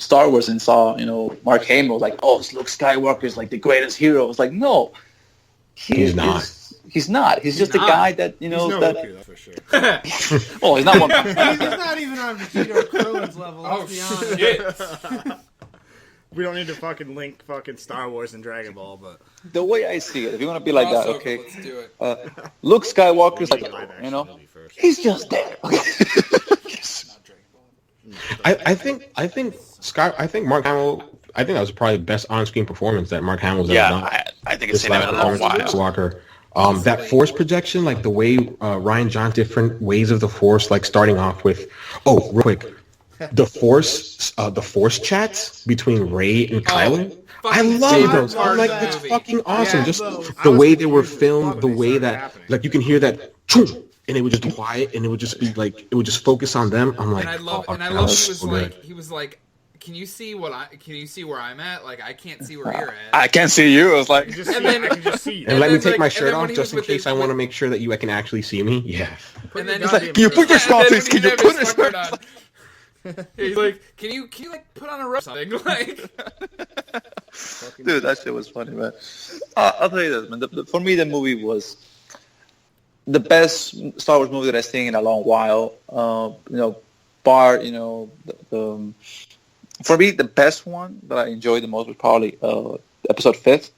Star Wars and saw Mark Hamill like, oh, Luke Skywalker is like the greatest hero. It's like, no, He's not. He's not. He's just a not. guy that He's no that. Goku, that's for sure. Oh, he's not one. He's not even on Vegeta or Krillin's level. Let's be honest. We don't need to fucking link fucking Star Wars and Dragon Ball, but The way I see it, if you want to be like that, Crossover, okay. Let's do it. Luke Skywalker's like, live action movie first. he's just there. Okay. I think Mark Hamill. I think that was probably the best on-screen performance that Mark Hamill's ever done. I think This it's in last performance with Luke Skywalker. That Force projection, like the way Ryan Johnson, different ways of the Force, like starting off with, real quick, the Force chats between Rey and Kylo. I love those. I'm like, that's fucking awesome. Yeah, Just those- the I way was they were confused filmed, the when they way started that, happening. like, you can hear that, and it would just be quiet, and it would just be like, it would just focus on them. I'm like, And I love, oh, and I that love was so good. he was like, can you see where I'm at? Like, I can't see where you're at. I can't see you. It's like, Just And see, then- I can just see you. And let me then, take like- my and shirt then when off he just was in with case his- I want to make sure that you can actually see me. Yeah. And then It's like, can you put your shirt on, and then please? when Can he you didn't put have his your shirt on, he's like, can you like put on a robe or something? Like, dude, that shit was funny, man. I'll tell you this, man. For me, the movie was the best Star Wars movie that I've seen in a long while. For me, the best one that I enjoyed the most was probably Episode 5,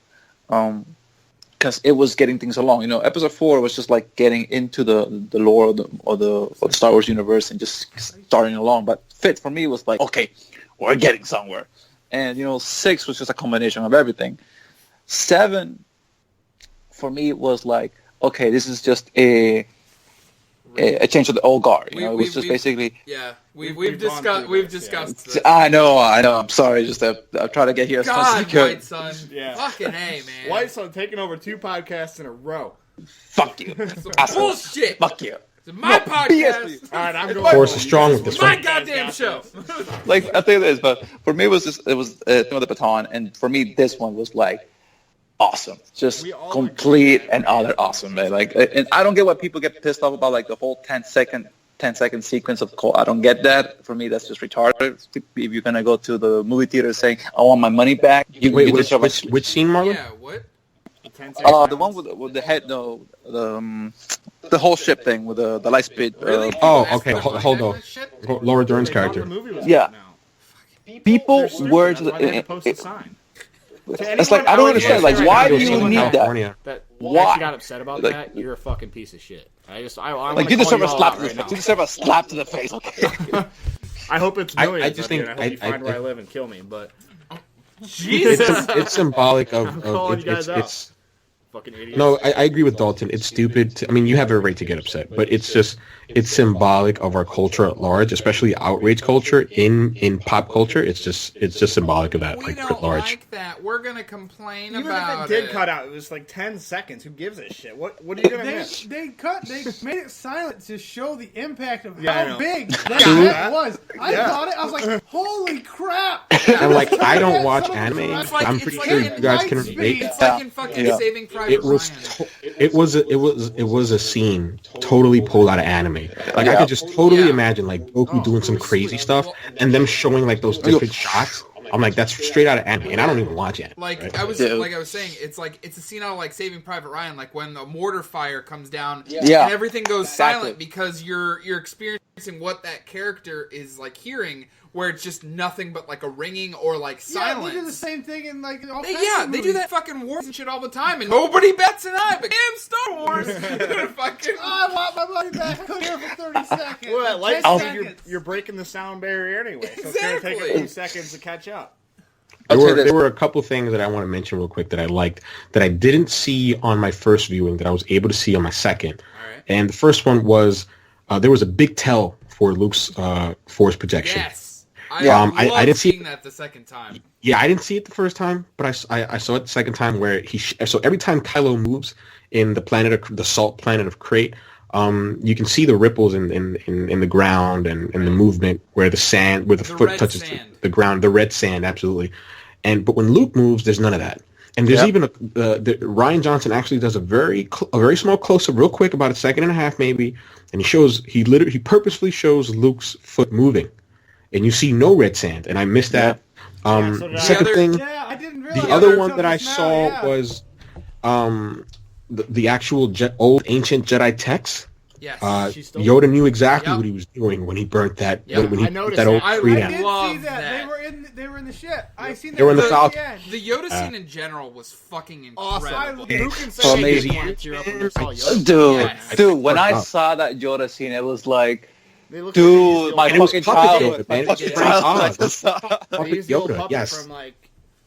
because it was getting things along. Episode 4 was just like getting into the lore of the Star Wars universe and just starting along. But 5th for me was like, okay, we're getting somewhere. And 6 was just a combination of everything. 7 for me was like, okay, this is just a change of the old guard. It was just basically. yeah, we've We've gone discussed through we've this, discussed this. I know. I'm sorry. Just I'm trying to get here as fast as I God, could. White Son, Yeah. fucking A, man. White Son taking over 2 podcasts in a row. Fuck you. Asshole. Bullshit. Fuck you. It's my podcast. BS. All right, I'm going. Force is strong with this It's my one. goddamn show. Like, I'll tell you this, but for me, it was Throw the Baton, and for me, this one was like awesome, just We all complete and utter awesome, man. Like, and I don't get why people get pissed off about like the whole 10-second sequence of call. I don't get that. For me, that's just retarded. If you're gonna go to the movie theater saying, "I want my money back," you Wait, deserve a- which scene, Marlon? Yeah, what? the one with the head, no, the whole ship thing with the light speed. Really? Oh, That's okay, the hold on. that shit? Laura Dern's They thought character. The movie was Yeah. out now. People They're stupid. were That's why they had to post a sign. It's like, I don't understand. Like, why do you need that? California. That Why? actually got upset about Like- that. You're a fucking piece of shit. I Like, you deserve a slap to the face. You deserve a slap to the face. Okay. I hope it's I millions. just up here, think- and I hope you I- find where I live and kill me. But It's symbolic of. I'm calling you guys out. It's fucking idiot. no, I agree with Dalton. It's stupid. I mean, you have a right to get upset, but it's symbolic of our culture at large, especially outrage culture in pop culture. It's just symbolic of that, We like don't at large. like that. We're gonna complain even about if it did cut out, it was like 10 seconds. Who gives a shit? What are you gonna miss? They made it silent to show the impact of Yeah, I how know. big that True. event was. I Yeah. thought it. I was like, "Holy crap!" And like, I don't watch Some of anime. them- It's like- I'm it's pretty like sure in you guys can Lightspeed. relate. It's like in fucking Yeah. Saving Private It was Ryan. it was a scene totally pulled out of anime. Like I Yeah. could just totally Yeah. imagine like Goku doing some crazy stuff and them showing like those different shots. I'm like, that's straight out of anime, and I don't even watch it. Like right? I was Yeah. like I was saying, it's a scene out of like Saving Private Ryan, like when the mortar fire comes down Yeah. and everything goes Exactly. silent because you're experiencing what that character is like hearing, where it's just nothing but like a ringing or like Yeah, silence. they do the same thing in like all They, kinds yeah, of they do movies. that fucking wars and shit all the time, and nobody bats an eye. But damn, Star Wars, fucking. I want my money back. I'm here for 30 seconds. Well, at 10 Lightspeed, seconds. you're breaking the sound barrier anyway, so it's gonna take a Exactly. few seconds to catch up. I'll tell you this. There were a couple things that I want to mention real quick that I liked that I didn't see on my first viewing that I was able to see on my second. All right. And the first one was there was a big tell for Luke's force projection. Yes, Yeah. I I didn't see seeing that the second time. Yeah, I didn't see it the first time, but I saw it the second time where so every time Kylo moves in the salt planet of Crate, you can see the ripples in the ground and the movement where the foot red touches sand. the ground, the red sand, absolutely. But when Luke moves, there's none of that. And there's Yep. even Ryan Johnson actually does a very small close up, real quick, about a second and a half maybe, and he purposefully shows Luke's foot moving, and you see no red sand, and I missed that. Yeah, so did The I. second The other- thing. Yeah, I didn't realize The other that one until that I just now, saw yeah. was the actual old ancient Jedi text. Yes, She's still- Yoda knew exactly Yep. what he was doing when he burnt that. Yep. When he I noticed put that old that. tree I down. I did Love see that. that. They were in the ship. I seen that. They were in the at Falcon. end. the Yoda scene in general was fucking Awesome. incredible. Luke and So Sadie amazing. didn't want to tear up when they saw Yoda. Dude, Yes. dude, when I Fuck up. saw that Yoda scene, it was like, They look Dude, like my And it was fucking puppet childhood. Yoda, My man. It was fucking Frank childhood. Oz. Puppet They used the old Yoda, puppet yes. from like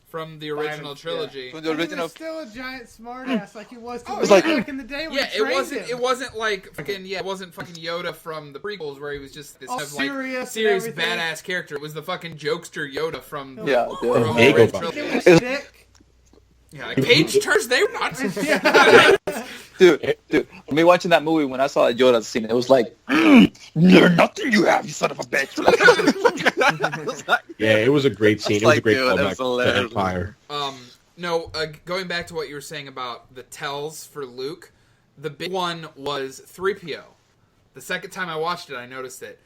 from the original trilogy. From The the original. still a giant smartass like he was to it's me like- back in the day when Yeah, he it trained wasn't. him. It wasn't like fucking. Yeah, it wasn't fucking Yoda from the prequels where he was just this All kind of, like, serious and serious everything. badass character. It was the fucking jokester Yoda from Yeah, from dude. the Dagobah. original Give trilogy. him a stick. Yeah, like page turns. They were nuts. Dude, me watching that movie when I saw that Yoda scene, it was like, you're nothing you have, you son of a bitch. It was like- Yeah, it was a great scene. It was a like, great dude, callback that's to hilarious. Empire. No, going back to what you were saying about the tells for Luke, the big one was 3PO. The second time I watched it, I noticed it.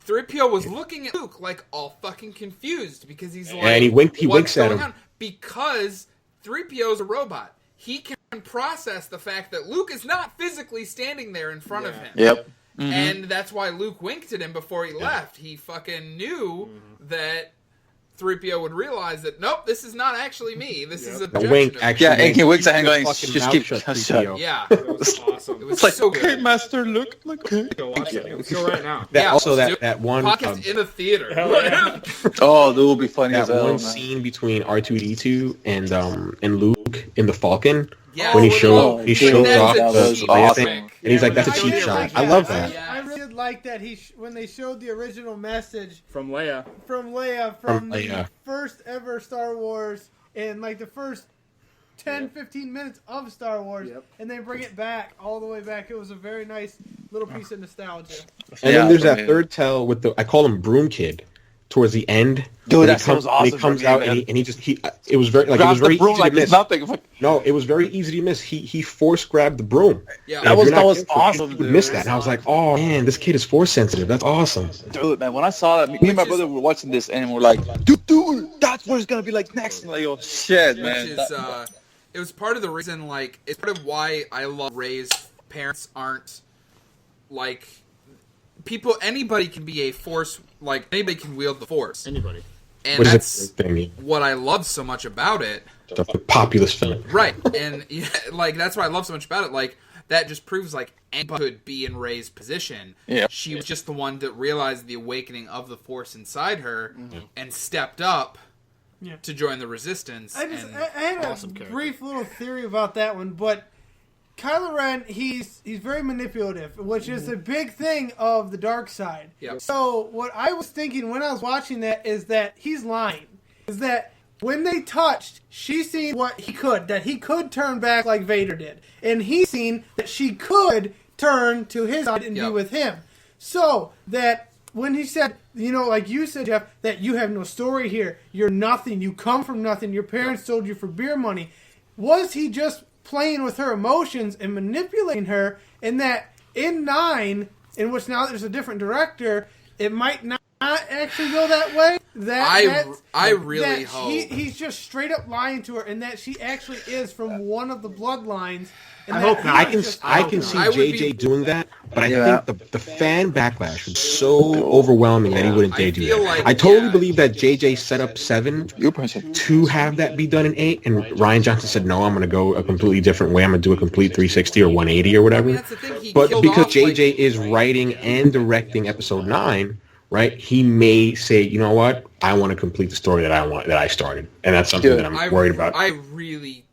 3PO was looking at Luke like all fucking confused because he's like, and he "What's winks at going him. on?" Because 3PO is a robot. He can process the fact that Luke is not physically standing there in front of him. Yep. And that's why Luke winked at him before he left. He fucking knew that 3PO would realize that, nope, this is not actually me. This is a The projection wink of me. actually. Yeah, and he winks at him Keep your going, fucking just mouth keep shut, shut. 3PO. Yeah. that was awesome. It was It's like, so okay, good. master, look, okay. Go watch it. Let's go right now. That, Yeah, also, let's do that one. Podcast in the theater. Oh, that would be funny as That hell, one man. scene between R2D2 and Luke in the Falcon Yeah, when he when shows he- shows that's off a the cheap Leia awesome. thing, and he's like, "That's a I cheap really shot." like I love that. Yeah. I really did like that when they showed the original message From Leia. from Leia from the Leia. first ever Star Wars and like the first 10, 15 minutes of Star Wars, Yep. and they bring it back all the way back. It was a very nice little piece of nostalgia. And Yeah, then there's for that me. third tell with the I call him Broom Kid towards the end. Dude, when that he scene was awesome He comes for me, out man. and he just it was very like it Grabs was very the broom easy like to it's miss. nothing. No, it was very easy to miss. He force grabbed the broom. Yeah. And if was- you're not that was careful, awesome, You would dude. miss that, and I was like, "Oh man, this kid is force sensitive. That's awesome." Dude, man, when I saw that, me and my brother were watching this, and we're like, dude, that's what it's gonna be like next. And like, oh shit, man. Which is, it was part of the reason, like, it's part of why I love Rey's parents aren't, like, people, anybody can be a force, like, anybody can wield the force. Anybody. And Which that's is a great thing. what I love so much about it. The populist film. Right. And, yeah, like, that's what I love so much about it. Like, that just proves, like, anybody could be in Rey's position. Yeah. She was just the one that realized the awakening of the force inside her and stepped up Yeah. to join the resistance. I just and I had awesome a character. brief little theory about that one, but Kylo Ren, he's very manipulative, which is a big thing of the dark side. Yep. So what I was thinking when I was watching that is that he's lying. Is that when they touched, she seen what he could, that he could turn back like Vader did, and he seen that she could turn to his side and be Yep. with him. So that when he said, you know, like you said, Jeff, that you have no story here, you're nothing, you come from nothing, your parents sold you for beer money, was he just playing with her emotions and manipulating her? And that in 9, in which now there's a different director, it might not actually go that way. I really that hope. he's just straight up lying to her, and that she actually is from one of the bloodlines. And I that hope he not. I was can just- I can see I would JJ be- doing that, but I Yeah. think the fan backlash was so overwhelming that he wouldn't I dare do feel that. like, I totally yeah. believe that JJ set up 7 You person. to have that be done in 8, and Ryan Johnson said, "No, I'm going to go a completely different way. I'm going to do a complete 360 or 180 or whatever." that's the thing, he But killed because off, JJ like- is writing and directing Episode 9, right? He may say, "You know what? I want to complete the story that I started," and that's something Dude, that I'm worried about. I really,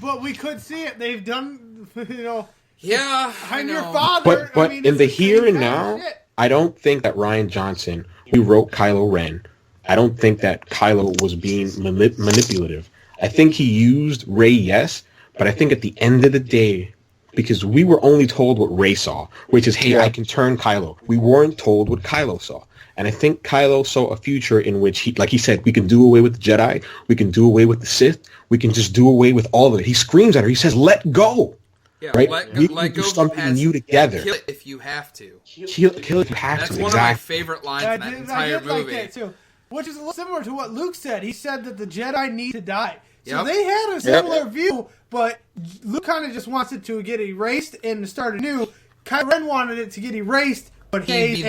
But we could see it. They've done, you know, yeah. I I'm your know. father. But I mean, in it's the same here and kind of now, shit. I don't think that Ryan Johnson, who wrote Kylo Ren, I don't think that Kylo was being manipulative. I think he used Rey, yes, but I think at the end of the day, because we were only told what Rey saw, which is, hey, Yeah. I can turn Kylo. We weren't told what Kylo saw. And I think Kylo saw a future in which, he, like he said, we can do away with the Jedi, we can do away with the Sith, we can just do away with all of it. He screams at her. He says, "Let go." Yeah, Right? let We can go do of the something past. new together. Kill it if you have to. Kill if you have That's to. one Exactly. of my favorite lines I in that did, entire like movie. that too. Which is a little similar to what Luke said. He said that the Jedi need to die. So Yep. they had a similar view, but Luke kind of just wants it to get erased and to start anew. Kylo Ren wanted it to get erased, But he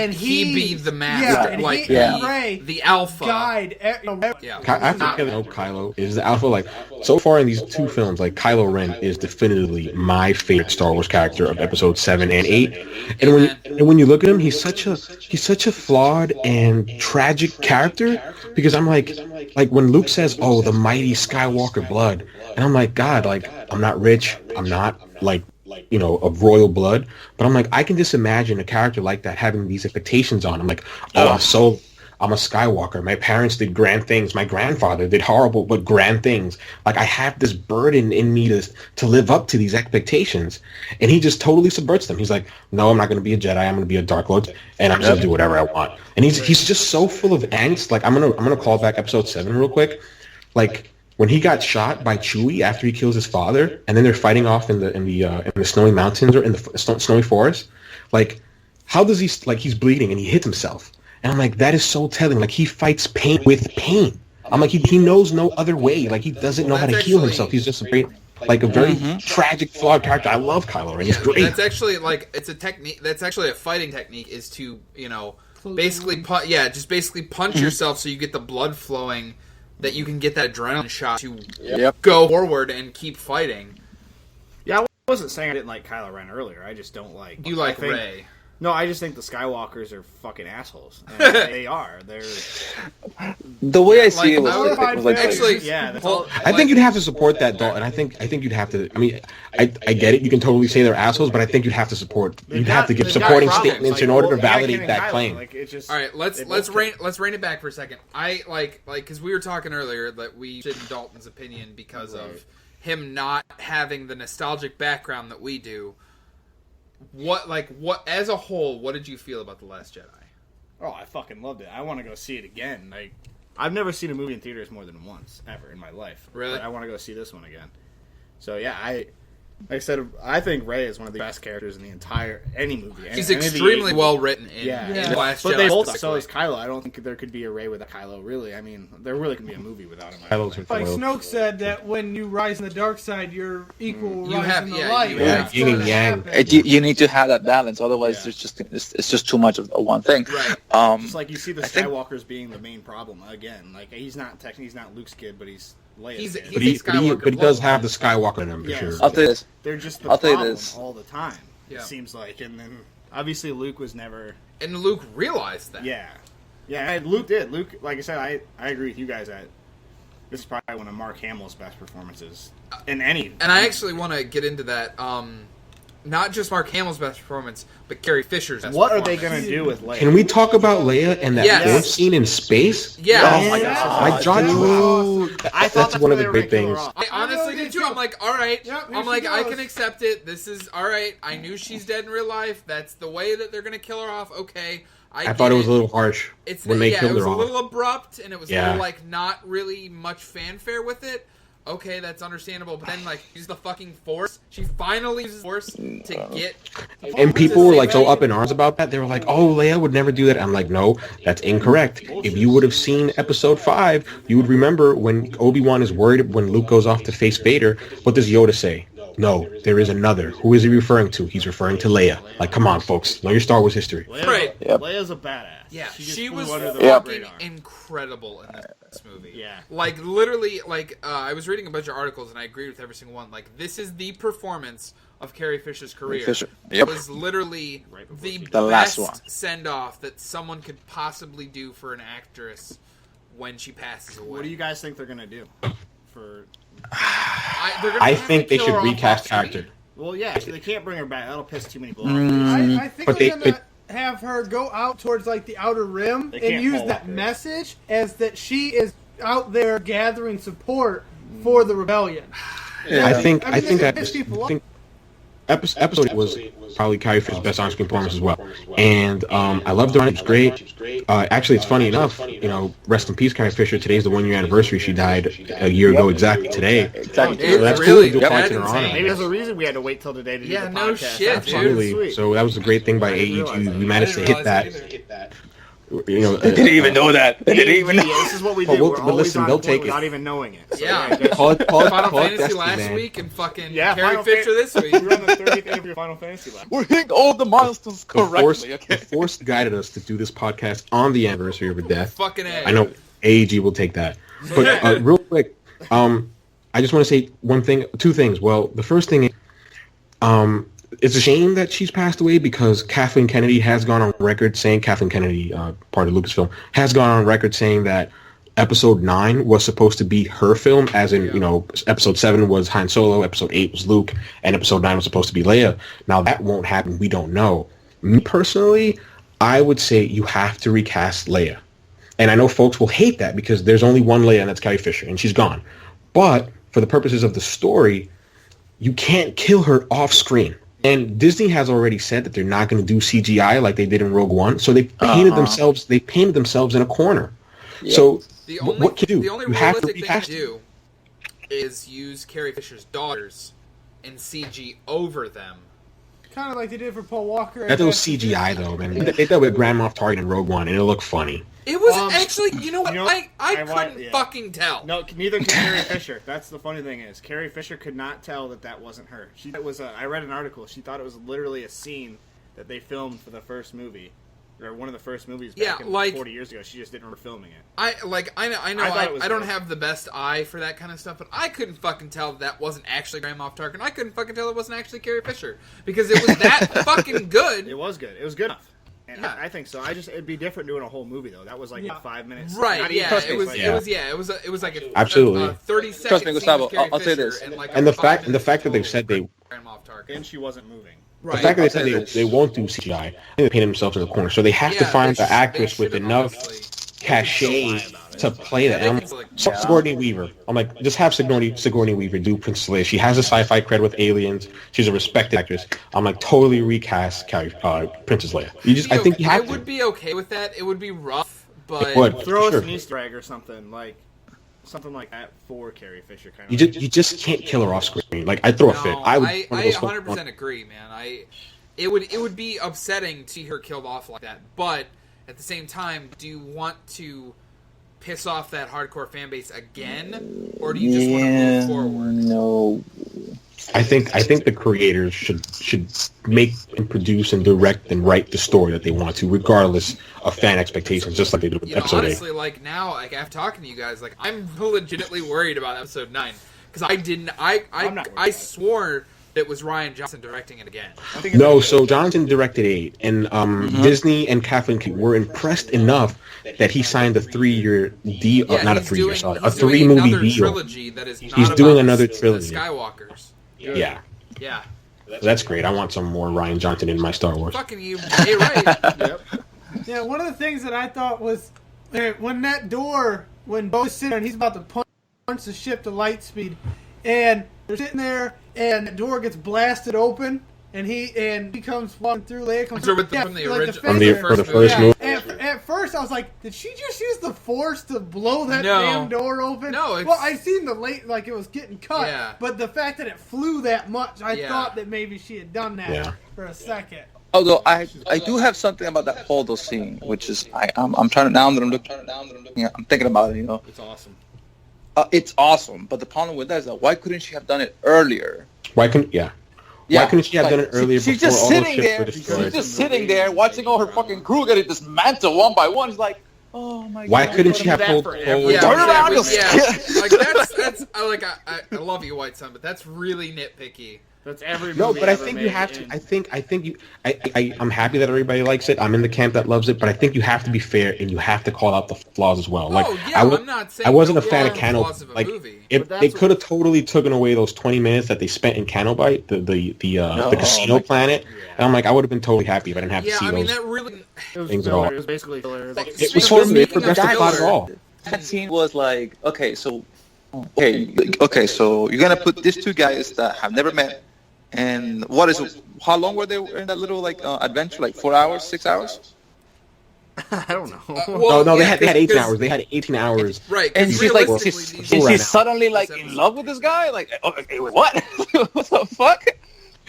be the master, and like he, and Rey the alpha. guide. Yeah. I think Kylo is the alpha. Like so far in these two films, like Kylo Ren is definitively my favorite Star Wars character of Episode 7 and 8. And when you look at him, he's such a flawed and tragic character. Because I'm like when Luke says, "Oh, the mighty Skywalker blood," and I'm like, God, like I'm not rich, I'm not like of royal blood, but I'm like, I can just imagine a character like that having these expectations on him. Like, I'm a Skywalker. My parents did grand things. My grandfather did horrible but grand things. Like, I have this burden in me to live up to these expectations. And he just totally subverts them. He's like, no, I'm not going to be a Jedi. I'm going to be a Dark Lord, and I'm just going to do whatever I want. And he's just so full of angst. Like, I'm gonna call back Episode 7 real quick. Like, when he got shot by Chewie after he kills his father, and then they're fighting off in the snowy mountains or in the snowy forest, like, how does he's bleeding and he hits himself, and I'm like, that is so telling. Like, he fights pain with pain. I'm like, he knows no other way. Like, he doesn't know how to heal himself. He's just a very tragic, flawed character. I love Kylo Ren. He's great. That's actually it's a technique. That's actually a fighting technique. Is to basically punch yourself so you get the blood flowing, that you can get that adrenaline shot to go forward and keep fighting. Yeah, I wasn't saying I didn't like Kylo Ren earlier. I just don't like... You like Rey. No, I just think the Skywalkers are fucking assholes. And they are. They're... The way I see it was like... Actually, I think you'd have to support that, Dalton. I think you'd have to... I mean, I get it. You can totally say they're assholes, but I think you'd have to support... You'd have to give supporting statements in order to validate that claim. All right, let's rein it back for a second. Because we were talking earlier that we did Dalton's opinion because of him not having the nostalgic background that we do. What as a whole, what did you feel about The Last Jedi? Oh, I fucking loved it. I want to go see it again. Like, I've never seen a movie in theaters more than once ever in my life. Really? But I want to go see this one again. So yeah, like I said, I think Rey is one of the best characters in the entire any movie. He's extremely well written in The Last Jedi. But they both, so is Kylo. I don't think there could be a Rey without Kylo, really. I mean, there really can be a movie without him. Like Snoke said that when you rise in the dark side, you're equal You rise have- in the yeah, light. you have- That's yin and what yang. happens. You need to have that balance, otherwise it's just too much of one thing. Right. Just like you see the Skywalkers being the main problem again. Like, he's not Luke's kid, but he's Leia's He's a- kid. he's But he does have the Skywalker in him, for sure. I'll tell you this. They're just the I'll tell you problem this. all the time. Yeah. It seems like, and then obviously Luke was never. And Luke realized that. Yeah, Luke did. Luke, like I said, I agree with you guys that this is probably one of Mark Hamill's best performances in any. And I actually want to get into that. Not just Mark Hamill's best performance, but Carrie Fisher's best What are performance. they going to do with Leia? Can we talk about Leia and that Yes. fourth scene in space? Yeah. Oh my God. My jaw dropped. I thought That's one of why the they great were gonna kill her things. off. I honestly did too. I'm like, all right. Yep, here I'm she like, I goes. can accept it. This is all right. I knew she's dead in real life. That's the way that they're gonna kill her off. Okay, I thought it was a little harsh when they it killed was her a off. little abrupt, and it was a Yeah. little like not really much fanfare with it. Okay, that's understandable. But then, like, use the fucking Force. She finally uses Force to get. And people were like so up in arms about that. They were like, "Oh, Leia would never do that." I'm like, "No, that's incorrect. If you would have seen Episode 5, you would remember when Obi-Wan is worried when Luke goes off to face Vader. What does Yoda say? No, there is another. Who is he referring to? He's referring to Leia. Like, come on, folks, know your Star Wars history." Right. Leia's a badass. Yeah, just she flew was under the fucking radar. incredible in this movie. Yeah. Like, literally, like, I was reading a bunch of articles, and I agreed with every single one. Like, this is the performance of Carrie Fisher's career. Fisher. It Yep. was literally the last best one. send-off that someone could possibly do for an actress when she passes away. What do you guys think they're gonna do? For I think they should recast character. well, yeah, they can't bring her back. That'll piss too many people off. I think But they're they- gonna have her go out towards like the outer rim They and can't use pull that off her. message as that she is out there gathering support for the rebellion. I think that piss people off. episode was probably Carrie Fisher's best on-screen performance as well, and I loved her. It was great. Actually, it's funny enough. Rest in peace, Carrie Fisher. Today's the 1-year anniversary. She died a year ago exactly today. Exactly. Dude, So that's really? cool to do a That's fight in her honor. insane. Maybe there's a reason we had to wait till today to do Yeah, the no podcast. shit, That's dude. really Absolutely. sweet. So that was a great thing by AEG. We managed to hit that. They didn't even know that. They didn't even know. This is what we do. We're always listen, on they'll point take it. without even knowing it. So, Yeah. Call it Final Fantasy Destiny, last man. week and fucking Yeah, Carrie Final Fisher this week. We were on the 30th anniversary of Final Fantasy last. We're hitting all the milestones correctly. The Force guided us to do this podcast on the anniversary of a death. Fucking A. I know AEG will take that. But real quick, I just want to say two things. Well, the first thing is, it's a shame that she's passed away because Kathleen Kennedy has gone on record saying, Kathleen Kennedy, part of Lucasfilm, has gone on record saying that Episode 9 was supposed to be her film, as in, Episode 7 was Han Solo, Episode 8 was Luke, and Episode 9 was supposed to be Leia. Now, that won't happen. We don't know. Me, personally, I would say you have to recast Leia. And I know folks will hate that because there's only one Leia, and that's Carrie Fisher, and she's gone. But for the purposes of the story, you can't kill her off screen. And Disney has already said that they're not going to do CGI like they did in Rogue One. So they painted themselves. They painted themselves in a corner. Yep. So what can you do? The only realistic thing to do is use Carrie Fisher's daughters and CG over them. Kind of like they did for Paul Walker. That was CGI though, man. They did that with Grand Moff Tarkin in Rogue One, and it looked funny. It was actually, I couldn't fucking tell. No, neither could Carrie Fisher. That's the funny thing is, Carrie Fisher could not tell that wasn't her. I read an article. She thought it was literally a scene that they filmed for the first movie, or one of the first movies back 40 years ago. She just didn't remember filming it. I know I don't have the best eye for that kind of stuff, but I couldn't fucking tell that wasn't actually Grand Moff Tarkin. I couldn't fucking tell it wasn't actually Carrie Fisher because it was that fucking good. It was good. It was good enough. And yeah. I think so. It'd be different doing a whole movie though. That was like 5 minutes. Right? Yeah. It was like a absolutely 30-second Trust me, Gustavo. I'll say this. And the fact that they've said they and she wasn't moving. Right. The fact that they said they won't do CGI, they paint themselves in the corner. So they have to find the actress with enough cachet to play that. And Sigourney Weaver. I'm like, just have Sigourney Weaver do Princess Leia. She has a sci-fi cred with Aliens. She's a respected actress. I'm like, totally recast Princess Leia. I think you have to. I would be okay with that. It would be rough, but it would, throw us an Easter egg or something like that for Carrie Fisher. Kind of. You just can't kill her off screen. Like I throw a fit. I 100% agree, man. It would be upsetting to see her killed off like that, but at the same time, do you want to piss off that hardcore fan base again, or do you just want to move forward? No. I think the creators should make and produce and direct and write the story that they want to, regardless of fan expectations, just like they do with Episode 8. Honestly, like now, like after talking to you guys, like I'm legitimately worried about Episode 9 because I swore it was Rian Johnson directing it again. No, so Johnson directed 8, and Disney and Kathleen were impressed enough that he signed a 3-year deal, not a 3-year, sorry, a 3-movie deal. Trilogy that is he's doing another trilogy. The Skywalkers. Yeah. Yeah. So that's great. I want some more Rian Johnson in my Star Wars. Fucking you, hey, right? Yep. Yeah, one of the things that I thought was when Bo's sitting there and he's about to punch the ship to light speed, and they're sitting there, and the door gets blasted open, and he comes walking through. Leia comes from the first movie. At first, I was like, "Did she just use the Force to blow that damn door open?" No. Well, I seen the like it was getting cut, but the fact that it flew that much, I thought that maybe she had done that for a second. Although I do have something about that Holdo scene, which is I'm trying to now that I'm looking, I'm thinking about it. It's awesome. It's awesome, but the problem with that is that why couldn't she have done it earlier? Why couldn't she have done it earlier? She's just sitting there. She's just sitting there watching all her fucking crew getting dismantled one by one. She's like, oh my god. Why couldn't she have told? Turn around. Like that's I love you, White Son, but that's really nitpicky. That's every movie. No, but I think you have to. I'm happy that everybody likes it. I'm in the camp that loves it, but I think you have to be fair and you have to call out the flaws as well. Like, I'm not saying I wasn't a fan of Cano. Like, movie. if they could have totally taken away those 20 minutes that they spent in Canobite, the casino planet, and I'm like, I would have been totally happy if I didn't have to see those that really things at all. It was basically filler. It was for me. It progressed the plot at all. That scene was like, okay, so you're gonna put these two guys that have never met. And how long were they in that little adventure? Like 4 hours, 6 hours? I don't know. No, they had 18 hours. They had 18 hours. Right. And she's suddenly in love with this guy? Like, okay, what? What the fuck?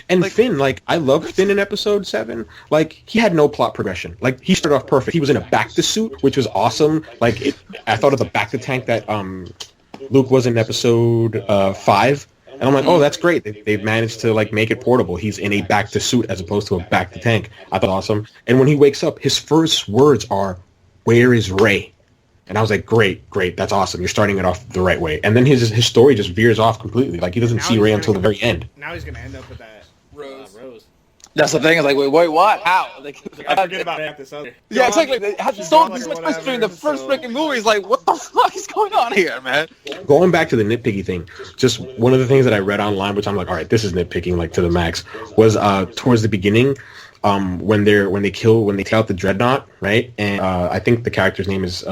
And Like- Finn, like, I love Finn in episode 7. Like, he had no plot progression. Like, he started off perfect. He was in a bacta suit, which was awesome. Like, I thought of the bacta tank that Luke was in episode 5. And I'm like, oh, that's great. They've managed to, like, make it portable. He's in a bacta suit as opposed to a bacta tank. I thought awesome. And when he wakes up, his first words are, "Where is Rey?" And I was like, great, that's awesome. You're starting it off the right way. And then his story just veers off completely. Like, he doesn't Now see he's Rey gonna until the get- very end. Now he's gonna end up with that Rose. Rose. That's the thing. It's like, wait, what? How? Like, I forget about half this other. yeah, exactly. They had She's so gone, much like, mystery in the whatever, first so- freaking movie. It's like, what the fuck is going on here, man? Going back to the nitpicky thing, just one of the things that I read online, which I'm like, all right, this is nitpicking like to the max, was towards the beginning, when they take out the dreadnought, right? And I think the character's name is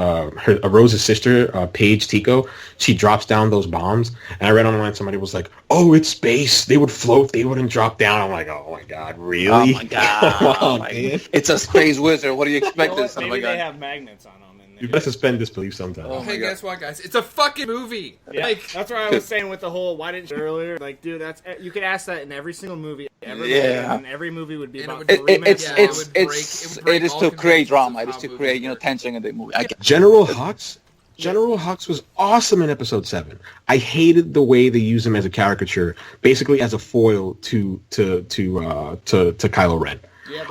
Rose's sister, Paige Tico. She drops down those bombs, and I read online somebody was like, "Oh, it's space. They would float. They wouldn't drop down." I'm like, "Oh my god, really? Oh my god! Come Oh on, my- man. It's a space wizard. What do you expect? This? Oh my Maybe they god! have magnets on them. You better suspend disbelief sometimes." Oh my Hey, God. guess what, guys? It's a fucking movie. Yeah, Like, that's what I was saying with the whole "why didn't you" earlier. Like, dude, that's you could ask that in every single movie ever. Yeah. And every movie would be And it about would- 3 minutes. Yeah, long. it would break- it would break it is all to create conventions drama. of It is how to movies create work. tension in the movie. I get General Hux. General Hux was awesome in episode 7. I hated the way they used him as a caricature, basically as a foil to Kylo Ren.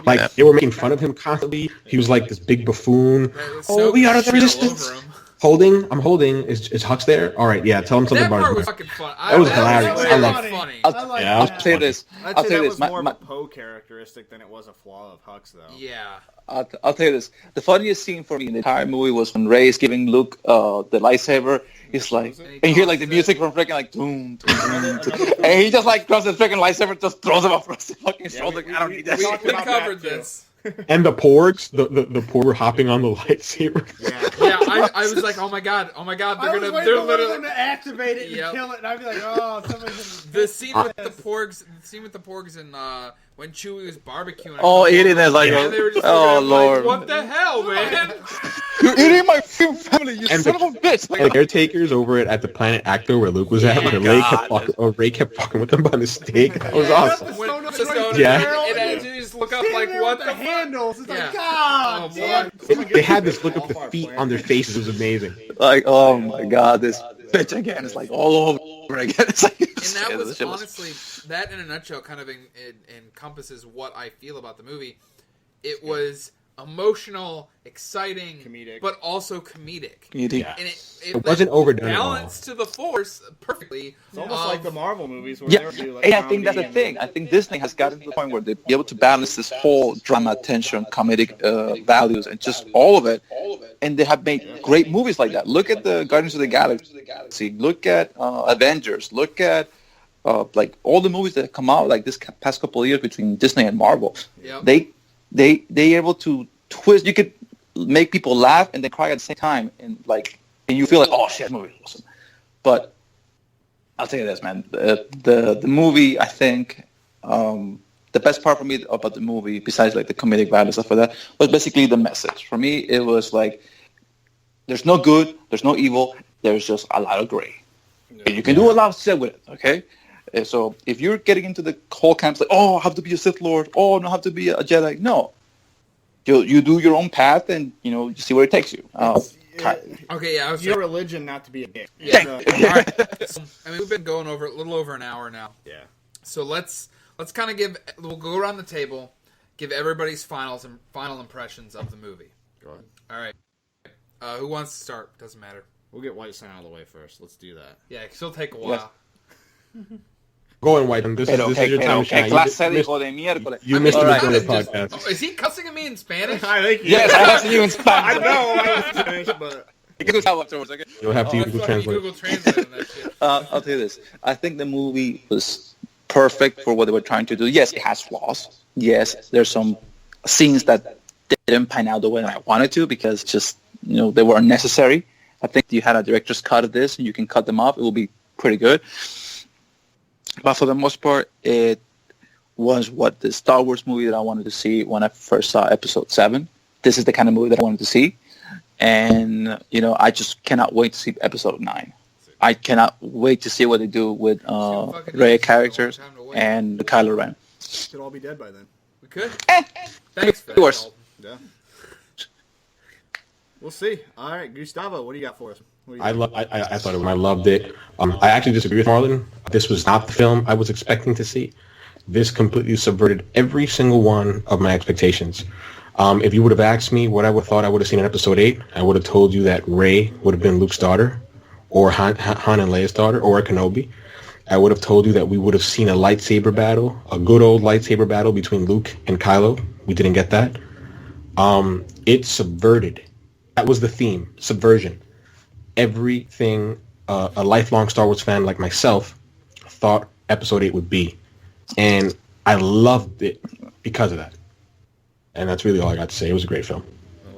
Like, they were making fun of him constantly. He was like this big buffoon. Oh, we are the Shit all resistance. over him. I'm holding. Is Hux there? All right, yeah. Tell him something That about part his was wife. fucking fun. That was hilarious. That was I love really it. funny. I like Yeah, that. I'll say this. I'd I'll say say that this. was My, more of my, a Poe characteristic than it was a flaw of Hux, though. Yeah. I'll tell you this. The funniest scene for me in the entire movie was when Rey is giving Luke the lightsaber. He's like, and you hear like the music from freaking like doom, doom, doom, and he just like grabs the freaking lightsaber, just throws him across the fucking shoulder. I don't need that. We, shit. we about covered that, too. this. And the porgs, the porg were hopping on the lightsaber. Yeah, I was like, oh my god, I they're was gonna, waiting they're for one of them literally. to activate it and Yep. kill it, and I'd be like, oh, somebody's The scene with the porgs, and when Chewie was barbecuing. Oh, eating it like, Yeah, they were just oh looking at him lord, like, what the hell, man? you're eating my family, you And son of a bitch! And the caretakers over at the planet Actor where Luke was at, Yeah, when Ray kept fucking with him on the steak. That was awesome. When Stone up Cisco right and there. it had to just look up Sitting like, there what with the the fuck? handles. It's Yeah. like, God Oh, damn. boy. They had this look at the feet on their faces. It was amazing. Like, oh my god, this bitch again! It's like all over again. It's like, And that yeah, was this shit honestly, that in a nutshell kind of encompasses what I feel about the movie. It was emotional, exciting, Comedic. but also comedic. Yeah. And It wasn't overdone at all. balanced to the Force perfectly. It's almost like the Marvel movies where Yeah, they would do like and I think that's the comedy thing. I think Disney has gotten to the point where they're able to balance this whole drama, tension, comedic values, and just all of it. And they have made great movies like that. Look at the Guardians of the Galaxy. Look at Avengers. Look at like all the movies that have come out like this past couple of years between Disney and Marvel. Yep. They able to twist. You could make people laugh and then cry at the same time, and you feel like, oh shit, this movie is awesome. But I'll tell you this, man. The movie, I think, the best part for me about the movie, besides like the comedic value and stuff like that, was basically the message. For me, it was like, there's no good, there's no evil, there's just a lot of gray. And you can do a lot of shit with it, okay? And so if you're getting into the whole camps like, oh, I have to be a Sith Lord, oh, no, I have to be a Jedi, no. You do your own path, and you see where it takes you. Okay, yeah, I was Your religion not to be a dick. Yeah. So- All right. So, I mean, we've been going over a little over an hour now. yeah. So let's kind of we'll go around the table, give everybody's final impressions of the movie. Go ahead. All right. Who wants to start? Doesn't matter. We'll get White Sign out of the way first. Let's do that. Yeah, 'cause it'll take a while. Go on, White. This is your time to shine. You clase de missed- hijo de miércoles. You I missed mean, the all kind beginning of of the just- podcast. Oh, is he cussing at me in Spanish? I think Yes, I have to you in I Spanish. know. I was finished, but You can tell afterwards, okay? You'll have to Oh, Google fucking Translate. Google Translate on that shit. I'll tell you this. I think the movie was perfect for what they were trying to do. Yes, it has flaws. Yes, there's some scenes that didn't pan out the way that I wanted to because just, they were unnecessary. I think if you had a director's cut of this and you can cut them off, it will be pretty good. But for the most part, it was what the Star Wars movie that I wanted to see when I first saw Episode 7. This is the kind of movie that I wanted to see. And, I just cannot wait to see Episode 9. I cannot wait to see what they do with Rey characters and Kylo Ren. Should all be dead by then. We could. Thanks for Of course. that. Yeah. We'll see. All right, Gustavo, what do you got for us? I thought I loved it. I actually disagree with Marlon. This was not the film I was expecting to see. This completely subverted every single one of my expectations. If you would have asked me what I would have thought I would have seen in Episode 8, I would have told you that Rey would have been Luke's daughter, or Han and Leia's daughter, or a Kenobi. I would have told you that we would have seen a lightsaber battle, a good old lightsaber battle between Luke and Kylo. We didn't get that. It subverted. That was the theme, subversion. Everything a lifelong Star Wars fan like myself thought Episode 8 would be. And I loved it because of that. And that's really all I got to say. It was a great film.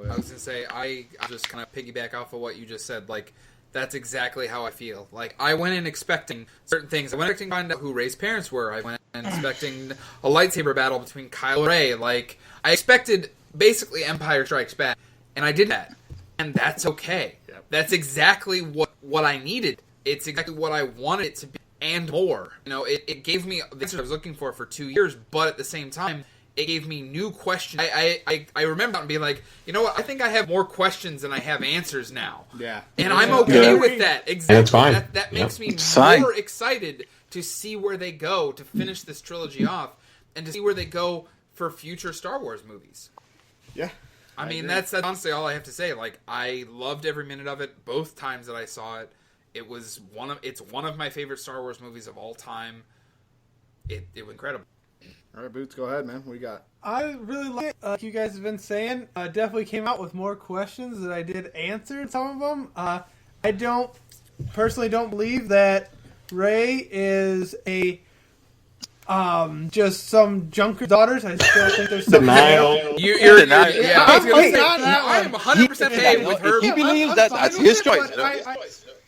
I was gonna say I just kind of piggyback off of what you just said. Like that's exactly how I feel. Like I went in expecting certain things. I went expecting to find out who Rey's parents were. I went in expecting a lightsaber battle between Kylo and Rey. Like I expected basically Empire Strikes Back, and I did that, and that's okay. Yep. That's exactly what I needed. It's exactly what I wanted it to be, and more. You know, it gave me the answers I was looking for 2 years, but at the same time, it gave me new questions. I remember being like, you know what? I think I have more questions than I have answers now. Yeah. And I'm okay with that. Exactly. And it's fine. That makes me It's fine. more excited to see where they go to finish this trilogy off and to see where they go for future Star Wars movies. Yeah. I mean, agree. that's honestly all I have to say. Like, I loved every minute of it. Both times that I saw it, it's one of my favorite Star Wars movies of all time. It was incredible. All right, Boots, go ahead, man. What do you got? I really like it. Like you guys have been saying, definitely came out with more questions than I did answer some of them. I personally don't believe that Rey is a just some junker's daughters. I still think there's some Denial. You're Denial. yeah. I was gonna Wait, say, not that I'm one. 100% okay with her. He believes I'm that fine that's with his it, choice. but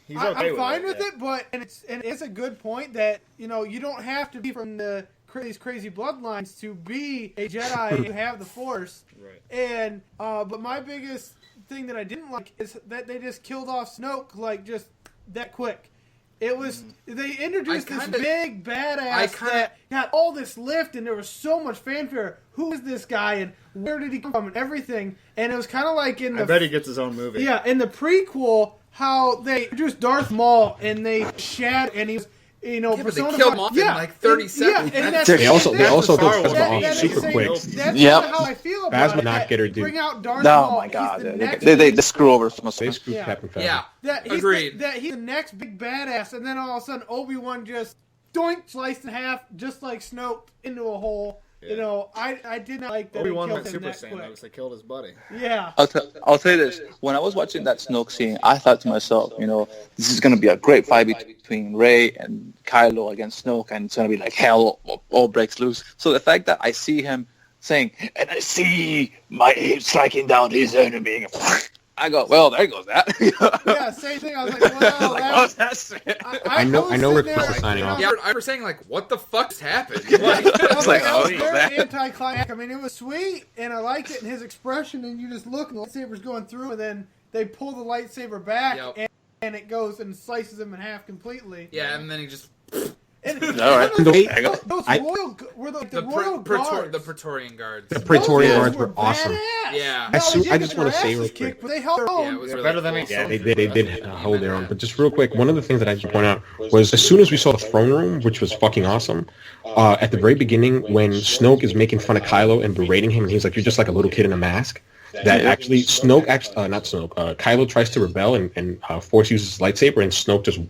He's okay I'm with fine it. with it, but it's a good point that you don't have to be from these crazy bloodlines to be a Jedi. You have the Force, Right. and but my biggest thing that I didn't like is that they just killed off Snoke like just that quick. It was they introduced this big badass that got all this lift, and there was so much fanfare. Who is this guy, and where did he come from, and everything. And it was kind of like in the I bet he gets his own movie. yeah, in the prequel, how they introduced Darth Maul and they shat, and he was, but they killed him off in like 30 seconds. Yeah, and that's, They also killed Star Wars. Phasma that off super is quick. That's Yep. kinda how I feel about Phasma it. not that get her due. Bring out Darth Oh Maul. my god, He's the next they screw over from They screwed Yeah. Captain Phasma. Yeah. Agreed. He's the next big badass, and then all of a sudden Obi-Wan just doink, sliced in half, just like Snoke, into a hole. Yeah. I did not like that. Obi-Wan they went killed him Super that Saiyan quick. though, so they killed his buddy. Yeah. I'll tell you this. When I was watching that Snoke scene, I thought to myself, this is going to be a great fight between Rey and Kylo against Snoke, and it's going to be like hell, all breaks loose. So the fact that I see him saying, and I see my aim striking down his enemy, I go, well, there goes that. Yeah, same thing. I was like, well, that's it. I know we're sitting close there, to signing off. Yeah, I was saying like, what the fuck just happened? I was like, that oh, was he's very back. anticlimactic. I mean, it was sweet, and I liked it, and his expression, and you just look, and the lightsaber's going through, and then they pull the lightsaber back, Yep. and it goes and slices him in half completely. Yeah, and then he just And All right. those, There you go. those I- royal were the royal guards. the Praetorian guards. The Praetorian Those guards guys were awesome. badass. Yeah. No, they I did just get wanna their say asses real kicked, quick. but they held their Yeah, own. it was Yeah, really better than cool. me. Yeah, they did hold their own. But just real quick, one of the things that I just point out was as soon as we saw the throne room, which was fucking awesome, at the very beginning when Snoke is making fun of Kylo and berating him, and he's like, "You're just like a little kid in a mask." That actually Kylo tries to rebel and Force uses his lightsaber, and Snoke just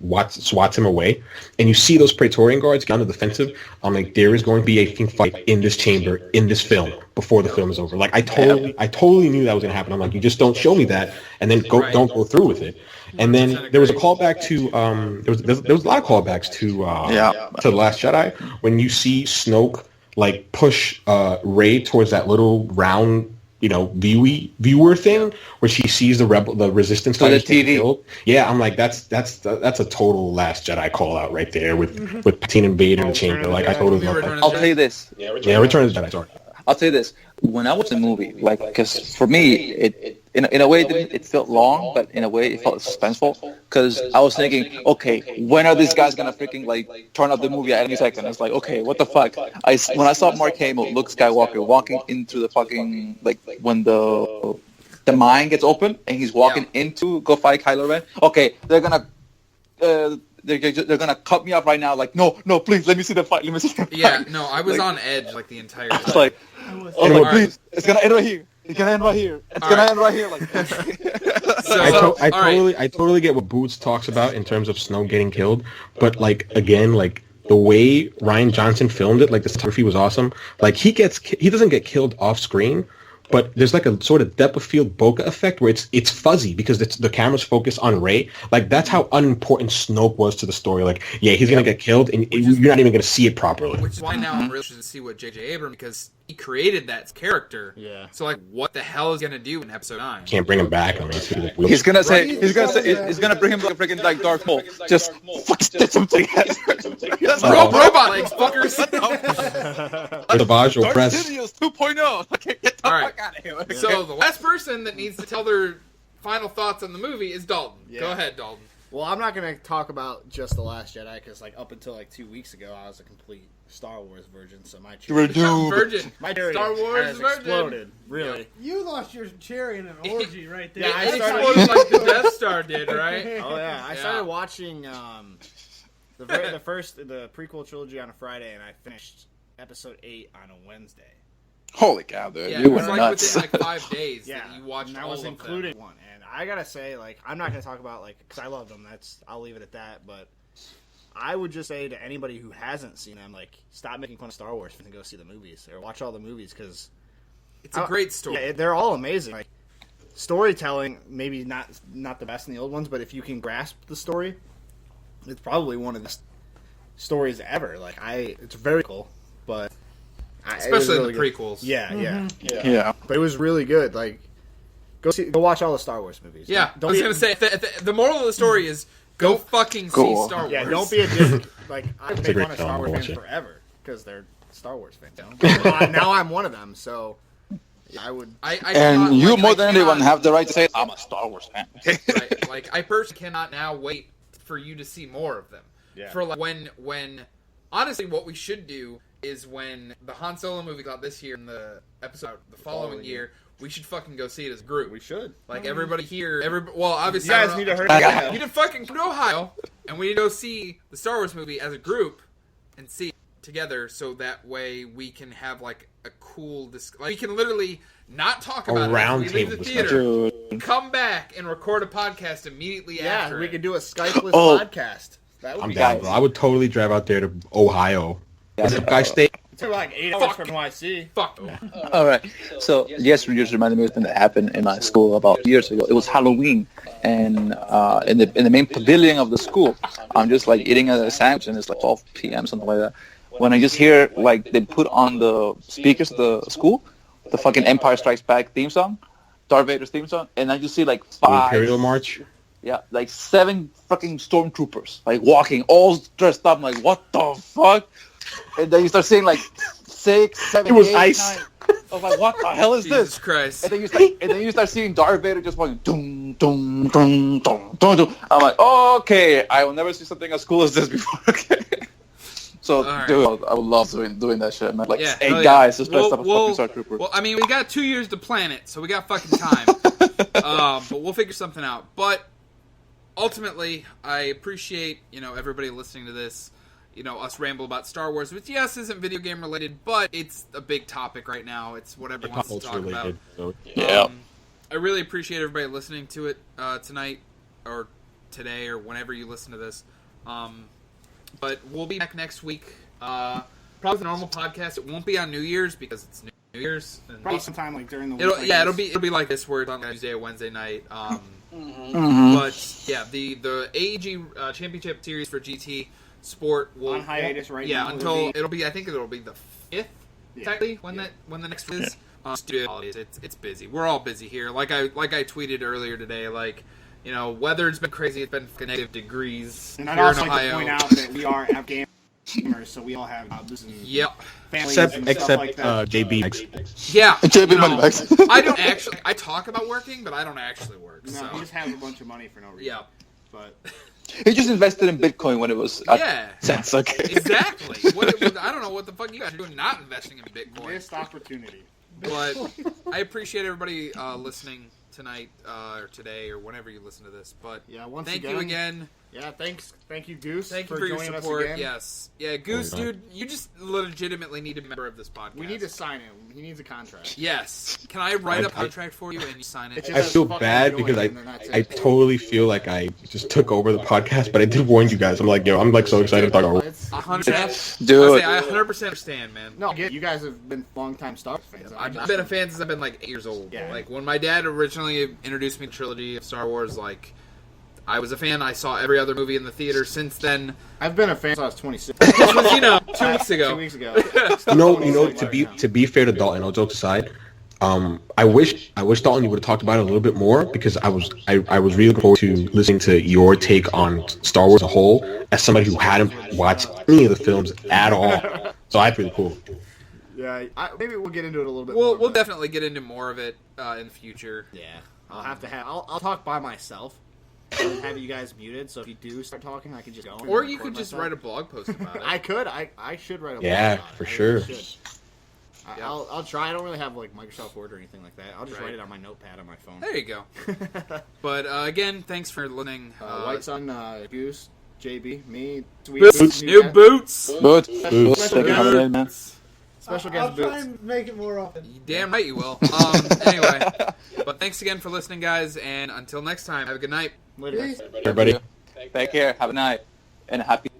swats him away. And you see those Praetorian guards get on the defensive. I'm like, there is going to be a fucking fight in this chamber in this film before the film is over. Like I totally knew that was going to happen. I'm like, you just don't show me that, and then don't go through with it. And then there was a callback to there was a lot of callbacks to The Last Jedi when you see Snoke like push Rey towards that little round viewer thing where she sees the resistance fighters the TV. getting killed. Yeah, I'm like that's a total Last Jedi call out right there with Patine and Vader in the chamber. Like I totally love that. I'll tell you this. Yeah, Return of the Jedi. Sorry. I'll tell you this. When I watched the movie, because for me, it in a way it felt long, but in a way it felt suspenseful because I was thinking, okay, when are these guys gonna freaking like turn up the movie at any second? It's like, okay, what the fuck? When I saw Mark Hamill, Luke Skywalker walking into the fucking like when the mine gets open and he's walking into go fight Kylo Ren. Okay, they're gonna cut me off right now. Like, no, please, let me see the fight. Let me see the fight. Yeah, no, I was on edge like the entire time. It's like, please, it's gonna end right here. It's gonna end right here. It's gonna end right here. Like, I totally get what Boots talks about in terms of Snow getting killed, but like again, like the way Ryan Johnson filmed it, like the cinematography was awesome. Like he doesn't get killed off screen, but there's like a sort of depth of field bokeh effect where it's fuzzy because the camera's focused on Rey. Like that's how unimportant Snoke was to the story. Like, yeah, he's gonna get killed, and you're not even gonna see it properly. Which is why now I'm really interested to see what J.J. Abrams, because he created that character. Yeah. So like, what the hell is he gonna do in Episode 9? Can't bring him back. I mean, he's gonna bring him like a freaking like Darth Maul. Just fucking stitch him together. Robot legs, fuckers. Savage will press. Sidious 2.0. Get the fuck out of here. So the last person that needs to tell their final thoughts on the movie is Dalton. Yeah. Go ahead, Dalton. Well, I'm not going to talk about just The Last Jedi because, like, up until like 2 weeks ago, I was a complete Star Wars virgin. So my Virgin. my cherry Star Wars has virgin. exploded. Really? You lost your cherry in an orgy right there. Yeah, I It started- exploded like the Death Star did, right? Oh yeah, I started watching the prequel trilogy on a Friday, and I finished episode 8 on a Wednesday. Holy cow, dude! Yeah, You it was were like nuts. within like 5 days Yeah, that you watched and that all was of including them. one. And I gotta say, like, I'm not gonna talk about like because I love them. I'll leave it at that. But I would just say to anybody who hasn't seen them, like, stop making fun of Star Wars and go see the movies or watch all the movies because It's a great story. yeah, they're all amazing. Like, storytelling, maybe not the best in the old ones, but if you can grasp the story, it's probably one of the best stories ever. Like, it's very cool, but Especially really in the prequels. Yeah. But it was really good. Like, go watch all the Star Wars movies. Yeah, Don't I was be- going to say, the moral of the story is go fucking see Star Wars. Yeah, don't be a dick. Like, I've a made great fun of film, Star Wars watch fans it. forever because they're Star Wars fans. You know? Now I'm one of them, so I would. I And cannot, you like, more I than cannot- anyone have the right to say, I'm a Star Wars fan. Right, like, I personally cannot now wait for you to see more of them. Yeah. For like, when honestly, what we should do is when the Han Solo movie got this year and the episode the following year, we should fucking go see it as a group. We should. Like, everybody here, well, obviously, You I guys don't need know. to hurry. You need to fucking come to Ohio, and we need to go see the Star Wars movie as a group and see it together, so that way we can have like a cool like, we can literally not talk about round it. We leave the table theater, Dude. come back and record a podcast immediately Yeah, after. we it. could do a Skype-less Oh. podcast. That would I'm be down, nice. bro. I would totally drive out there to Ohio. Guys, stay. It took like 8 hours from NYC. Fuck. All right. So, yes, you just reminded me of something that happened in my school about years ago. It was Halloween, and in the main pavilion of the school, I'm just like eating a sandwich, and it's like 12 p.m. something like that. When I just hear like they put on the speakers of the school, the fucking Empire Strikes Back theme song, Darth Vader's theme song, and I just see like The 5, Imperial March. yeah, like 7 fucking stormtroopers like walking, all dressed up. I'm like, what the fuck? And then you start seeing like 6, 7, It was 8, ice. 9. I was like, what the hell is Jesus this? Christ. And then you start seeing Darth Vader just walking, dum, dum, dum, dum, dum, dum. I'm like, okay, I will never see something as cool as this before. Okay. So, right. dude, I would love doing that shit, man. Like, Yeah, 8 hell yeah. guys just dressed up as fucking Star Trooper. Well, I mean, we got 2 years to plan it, so we got fucking time. But we'll figure something out. But ultimately, I appreciate, everybody listening to this, us ramble about Star Wars, which, yes, isn't video game related, but it's a big topic right now. It's what everyone wants to Culture talk about. related. So. Yeah. I really appreciate everybody listening to it tonight or today or whenever you listen to this. But we'll be back next week. Probably the normal podcast. It won't be on New Year's because it's New Year's. And Probably sometime like during the week. it'll be like this where it's on Tuesday or Wednesday night. But yeah, the AEG Championship Series for GT Sport will on hiatus right yeah now. until it'll be I think it'll be the 5th technically when the next is. It's busy. We're all busy here. Like I tweeted earlier today. Like, weather's been crazy. It's been negative degrees And I'd here in also like to Ohio. point out that we are at game gamers, so we all have jobs and Yep. families Except and stuff like that. JB. Yeah. JB you know, Moneybags. I don't actually. I talk about working, but I don't actually work. No, So. he just has a bunch of money for no reason. Yeah. But He just invested in Bitcoin when it was at Yeah. cents. Okay. Exactly. I don't know what the fuck you guys are doing not investing in Bitcoin. missed opportunity. But I appreciate everybody listening tonight or today or whenever you listen to this. But Yeah, once thank again, you again. Yeah, thank you, Goose, Thank you for for your joining support. us again. Yes. Yeah, Goose, Oh, no. dude, you just legitimately need to be a member of this podcast. We need to sign him. He needs a contract. Yes. Can I write a I- contract for you and you sign it? It's I feel Fucking bad join because and then that's I it. totally feel like I just took over the podcast, but I did warn you guys. I'm like, yo, I'm like so excited to talk about. It's- 100%. Dude. I 100% understand, man. No, you guys have been longtime Star Wars fans. I've been a fan since I've been like 8 years old. Yeah. Like when my dad originally introduced me to the trilogy of Star Wars, like I was a fan. I saw every other movie in the theater since then. I've been a fan since I was 26. This was, 2 weeks ago. 2 weeks ago. To be fair to Dalton, all jokes aside, I wish Dalton you would have talked about it a little bit more because I was really looking forward to listening to your take on Star Wars as a whole as somebody who hadn't watched any of the films at all. So that's really cool. Yeah, maybe we'll get into it a little bit more. We'll but- definitely get into more of it in the future. Yeah, I'll talk by myself. And have you guys muted, so if you do start talking, I can just go. Or you could just write a blog post about it. I could. I should write a blog Yeah, about it. for I sure. really should. I'll try. I don't really have like Microsoft Word or anything like that. I'll just Right. write it on my notepad on my phone. There you go. But again, thanks for listening. White Sun, Goose, JB, me, Boots, new boots. Boots. Boots. Thank you for having me, man. Special I'll guest try Boots. and make it more often. You damn right you will. Anyway, but thanks again for listening, guys, and until next time, have a good night. Later. Peace. Everybody. Take care. Have a night and a happy.